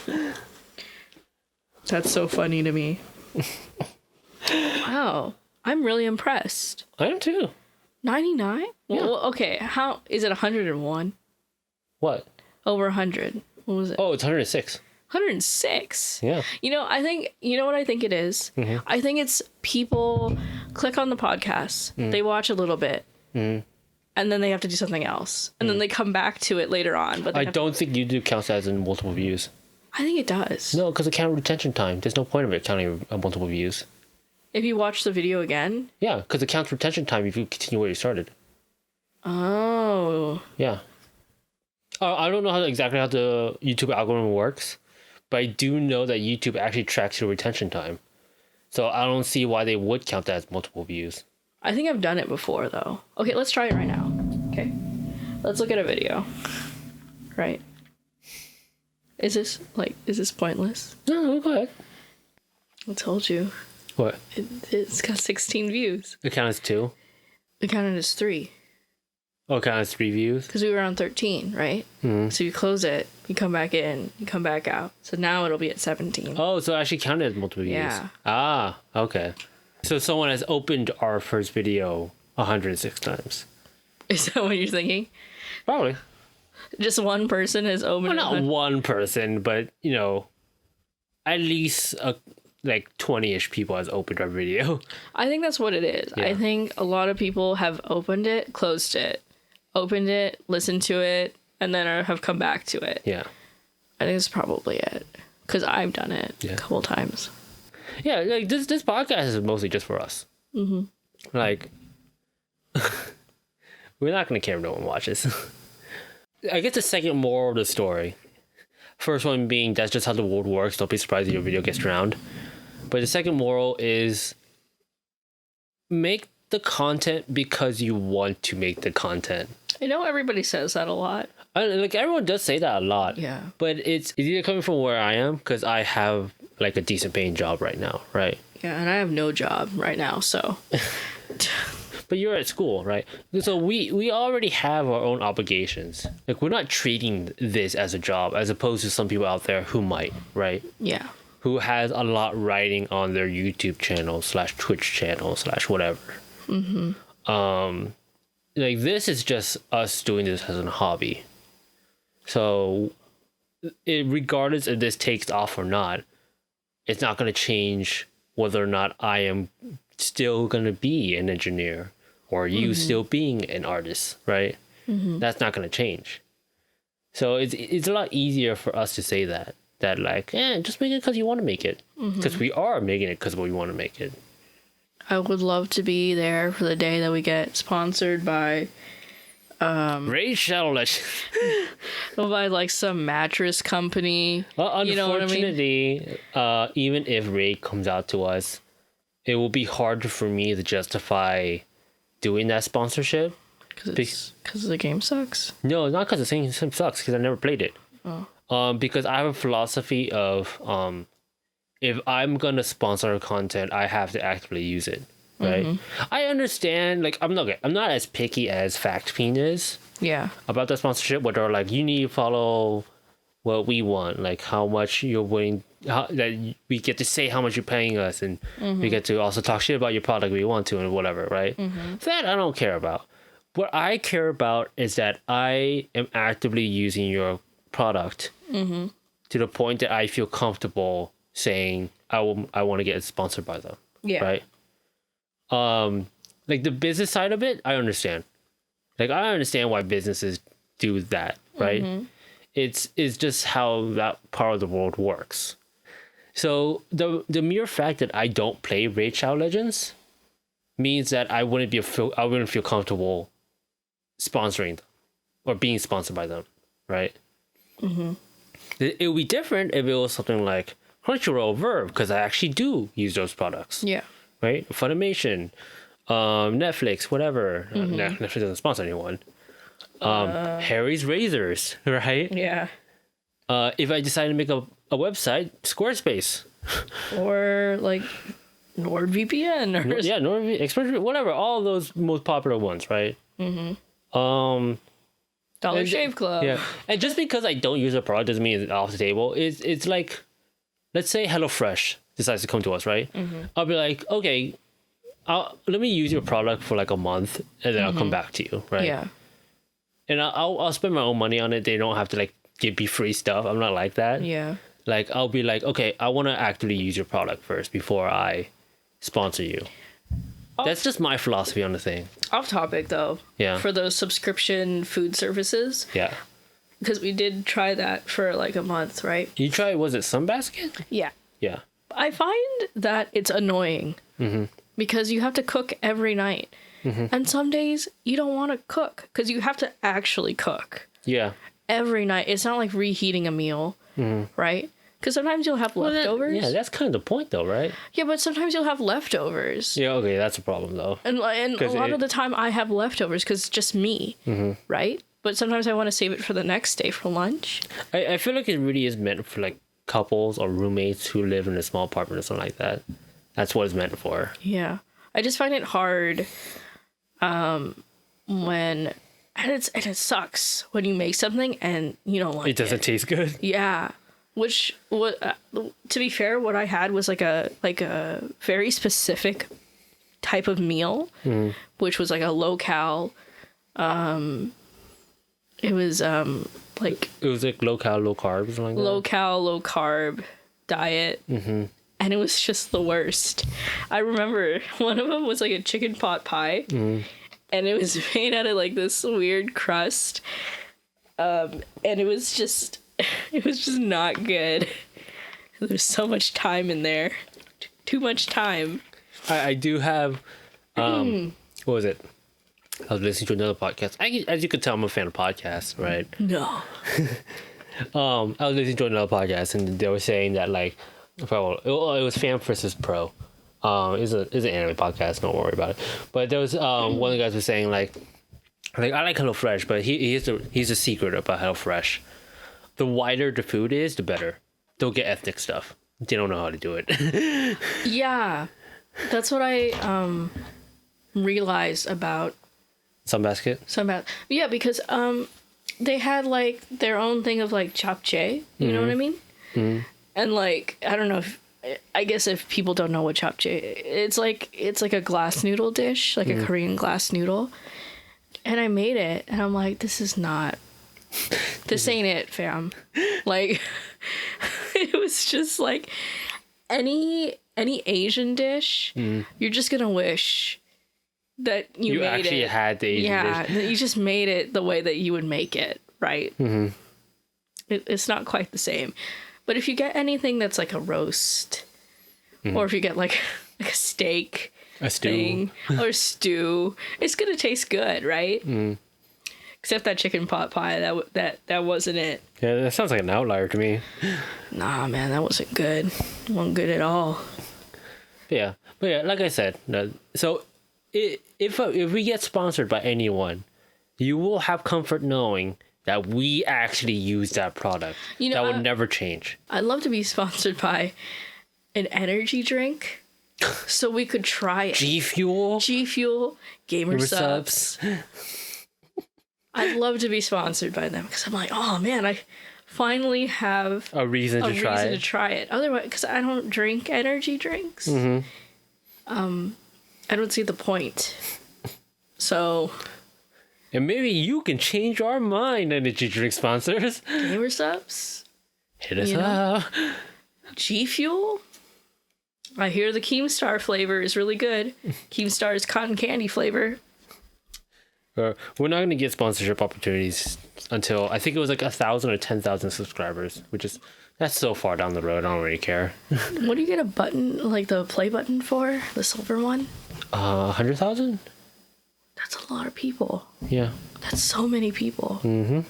That's so funny to me. Wow. I'm really impressed. I am too. 99? Yeah. Well, okay, how is it 101? What? Over 100. What was it? Oh, it's 106. 106. Yeah. You know what I think it is? Mm-hmm. I think it's people click on the podcast, they watch a little bit, and then they have to do something else. And then they come back to it later on. But I don't think YouTube counts as in multiple views. I think it does. No, because it counts retention time. There's no point of it counting multiple views. If you watch the video again? Yeah, because it counts retention time if you continue where you started. Oh. Yeah. I don't know exactly how the YouTube algorithm works, but I do know that YouTube actually tracks your retention time. So I don't see why they would count that as multiple views. I think I've done it before, though. Okay, let's try it right now. Okay. Let's look at a video. Right. Is this pointless? No, go ahead. I told you. What? It's got 16 views. It counts as 2? It counted as 3. Oh, it counts as 3 views? Because we were on 13, right? Mm-hmm. So you close it, you come back in, you come back out. So now it'll be at 17. Oh, so it actually counted as multiple views. Yeah. Ah, okay. So someone has opened our first video 106 times. Is that what you're thinking? Probably. Just one person has opened it? Well, not one person, but, at least like 20-ish people has opened our video. I think that's what it is. Yeah. I think a lot of people have opened it, closed it, opened it, listened to it, and then have come back to it. Yeah. I think that's probably it. Because I've done it a couple times. Yeah, like this podcast is mostly just for us. Mm-hmm. Like, we're not going to care if no one watches. I guess the second moral of the story. First one being that's just how the world works. Don't be surprised if your video gets drowned. But the second moral is make the content because you want to make the content. I know everybody says that a lot. Like everyone does say that a lot. Yeah. But it's either coming from where I am because I have like a decent paying job right now, right? Yeah, and I have no job right now, so. But you're at school, right? So we already have our own obligations. Like we're not treating this as a job as opposed to some people out there who might, right? Yeah. Who has a lot riding on their YouTube channel / Twitch channel / whatever. Mm-hmm. Like this is just us doing this as a hobby. So regardless if this takes off or not, it's not going to change whether or not I am still going to be an engineer or you still being an artist, right? That's not going to change. So it's a lot easier for us to say that like, just make it because you want to make it. Because we are making it because we want to make it. I would love to be there for the day that we get sponsored by Raid Shadow Legends. by like some mattress company. Well, You know what I mean? unfortunately, even if Raid comes out to us, it will be hard for me to justify doing that sponsorship. Because the game sucks. No, not because the thing sucks, because I never played it. Because I have a philosophy of if I'm gonna sponsor content, I have to actively use it. Right? I understand. Like I'm not as picky as FactFiend is Yeah. about the sponsorship. Where they're like, you need to follow what we want, like how much you're willing. That we get to say how much you're paying us, and we get to also talk shit about your product if we want to, and whatever. Right? That I don't care about. What I care about is that I am actively using your product to the point that I feel comfortable saying I want to get sponsored by them. Yeah. Right. Like the business side of it, I understand. Like I understand why businesses do that, right? It's just how that part of the world works. So the mere fact that I don't play Raid Shadow Legends means that I wouldn't feel comfortable sponsoring them or being sponsored by them, right? It would be different if it was something like Crunchyroll, Verve, because I actually do use those products. Yeah. Right? Funimation, Netflix, whatever. Netflix doesn't sponsor anyone. Harry's Razors, right? Yeah. If I decide to make a website, Squarespace. Or like NordVPN or Yeah, ExpressVPN, whatever. All those most popular ones, right? Dollar Shave Club. Yeah. And just because I don't use a product doesn't mean it's off the table. It's like, let's say HelloFresh decides to come to us, right? I'll be like, okay, let me use your product for like a month, and then I'll come back to you, right? Yeah. And I'll spend my own money on it. They don't have to like give me free stuff. I'm not like that. Yeah. Like I'll be like, okay, I want to actively use your product first before I sponsor you. That's just my philosophy on the thing. Off topic though. Yeah. For those subscription food services. Yeah. Because we did try that for like a month, right? You tried, was it Sunbasket? Yeah. Yeah. I find that it's annoying because you have to cook every night. And some days you don't want to cook because you have to actually cook Yeah. every night. It's not like reheating a meal, right? Because sometimes you'll have leftovers. Yeah, that's kind of the point though, right? Yeah, but sometimes you'll have leftovers. Yeah, okay, that's a problem though. And a lot of the time I have leftovers because it's just me, right? But sometimes I want to save it for the next day for lunch. I feel like it really is meant for like couples or roommates who live in a small apartment or something like that. That's what it's meant for. Yeah. I just find it hard when and it sucks when you make something and you don't like it. It doesn't taste good. Yeah. Which to be fair, what I had was like a very specific type of meal, which was like a low-cal it was like It was like low cal, low carb or something like that. low-cal, low-carb diet. And and it was just the worst. I remember one of them was like a chicken pot pie, and it was made out of like this weird crust, and it was just not good. There's so much time in there, too much time. I do have, what was it? I was listening to another podcast. As you could tell, I'm a fan of podcasts, right? No. I was listening to another podcast, and they were saying that like, well, it was Fan versus Pro. It's an anime podcast. Don't worry about it. But there was one of the guys was saying like I like HelloFresh, but he's a secret about HelloFresh. The whiter the food is, the better. They'll get ethnic stuff. They don't know how to do it. Yeah, that's what I realized about Sunbasket. Yeah, because they had like their own thing of like japchae. You know what I mean? Mm-hmm. And like I don't know if. I guess if people don't know what japchae, it's like a glass noodle dish, like a Korean glass noodle. And I made it, and I'm like, this ain't it, fam. Like, it was just like any Asian dish, you're just gonna wish that you made actually it. had the Asian dish. Yeah, that you just made it the way that you would make it, right? Mm-hmm. It's not quite the same. But if you get anything that's like a roast, or if you get like a steak, a stew, thing, or stew, it's gonna taste good, right? Except that chicken pot pie, that wasn't it. Yeah, that sounds like an outlier to me. Nah, man, that wasn't good. It wasn't good at all. But yeah, like I said, so if we get sponsored by anyone, you will have comfort knowing that we actually use that product. That would never change. I'd love to be sponsored by an energy drink so we could try it. G Fuel, Gamer Subs. I'd love to be sponsored by them because I'm like, oh man, I finally have a reason to try it. Otherwise, because I don't drink energy drinks, I don't see the point. So... And maybe you can change our mind, energy drink sponsors. Gamer Subs. Hit us up. G Fuel. I hear the Keemstar flavor is really good. Keemstar's cotton candy flavor. We're not going to get sponsorship opportunities until I think it was like 1,000 or 10,000 subscribers, that's so far down the road. I don't really care. What do you get a button, like the play button for? The silver one? 100,000? That's a lot of people. Yeah. That's so many people. Mm-hmm.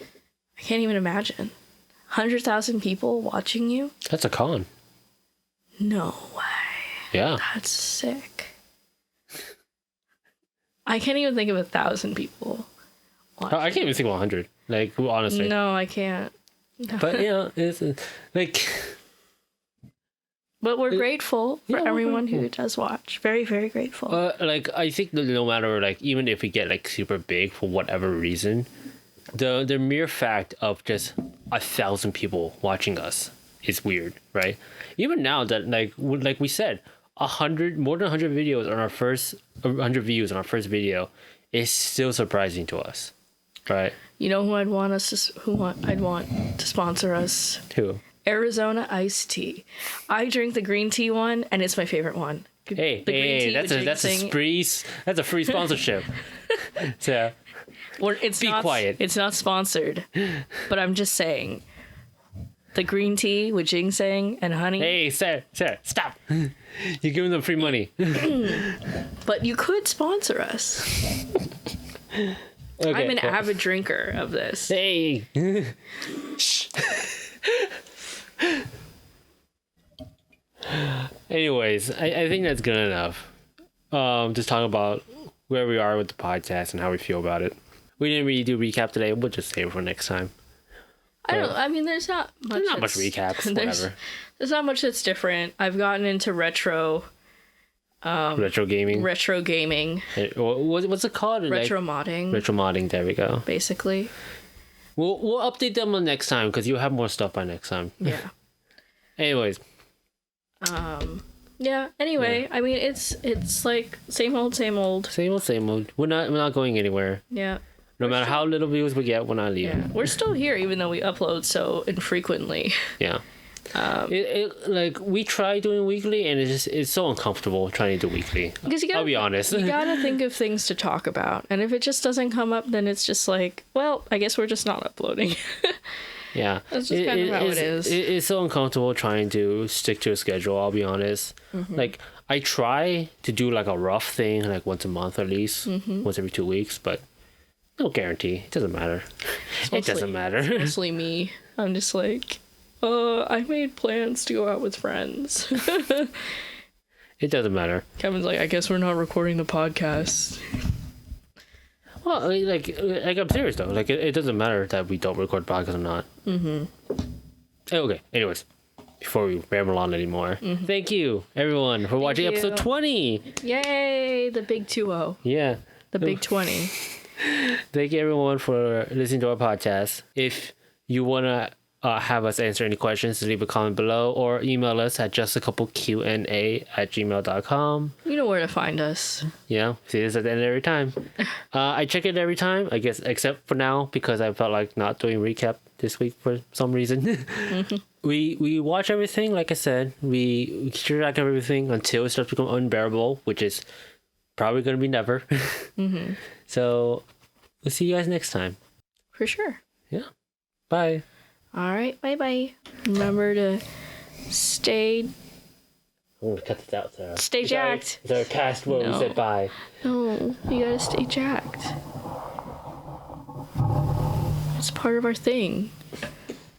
I can't even imagine. 100,000 people watching you? That's a con. No way. Yeah. That's sick. I can't even think of 1,000 people watching. I can't even think of 100. Like, honestly. No, I can't. But, it's like... But we're grateful for everyone who does watch. Very, very grateful. Like, I think that no matter, like, even if we get, like, super big for whatever reason, the mere fact of just 1,000 people watching us is weird, right? Even now that, like we said, more than 100 videos on our first, 100 views on our first video is still surprising to us, right? You know who I'd want to sponsor us? Who? Arizona iced tea. I drink the green tea one, and it's my favorite one. Hey, that's a free sponsorship. So, quiet. It's not sponsored, but I'm just saying. The green tea with ginseng and honey. Hey, Sarah, stop! You're giving them free money. But you could sponsor us. Okay, I'm an avid drinker of this. Hey. Shh. Anyways, I think that's good enough. Just talking about where we are with the podcast and how we feel about it. We didn't really do recap today. We'll just save it for next time. I mean, there's not much. There's not much recaps. Whatever. There's not much that's different. I've gotten into retro. Retro gaming. What's it called? Retro modding. Retro modding. There we go. Basically. We'll update them on next time because you'll have more stuff by next time. Yeah. Anyways. Yeah. Anyway, I mean, it's like same old. Same old. We're not going anywhere. Yeah. No matter how little views we get, we're not leaving. Yeah. We're still here, even though we upload so infrequently. Yeah. Like we try doing weekly, and it's so uncomfortable trying to do weekly. Because I'll be honest. You gotta think of things to talk about, and if it just doesn't come up, then it's just like, well, I guess we're just not uploading. Yeah, that's just kind of how it is. It's so uncomfortable trying to stick to a schedule. I'll be honest. Like I try to do like a rough thing, like once a month at least, once every 2 weeks, but no guarantee. It doesn't matter. It doesn't matter. Mostly me. I'm just like, I made plans to go out with friends. It doesn't matter. Kevin's like, I guess we're not recording the podcast. Well, like I'm serious though. Like it doesn't matter that we don't record podcasts or not. Okay. Anyways, before we ramble on anymore, thank you everyone for watching you. episode 20. Yay! The big 2-0. Yeah. The big 20. Thank you everyone for listening to our podcast. If you wanna have us answer any questions, leave a comment below or email us at JustACoupleQnA@gmail.com. You know where to find us. Yeah, see this at the end of every time. I check it every time, I guess, except for now because I felt like not doing recap this week for some reason. We watch everything, like I said. We keep track of everything until it starts to become unbearable, which is probably going to be never. So we'll see you guys next time. For sure. Yeah. Bye. All right. Bye-bye. Remember to stay... I'm going to cut this out, Sarah. Stay jacked. Is there a cast where we said bye? No, you gotta stay jacked. It's part of our thing.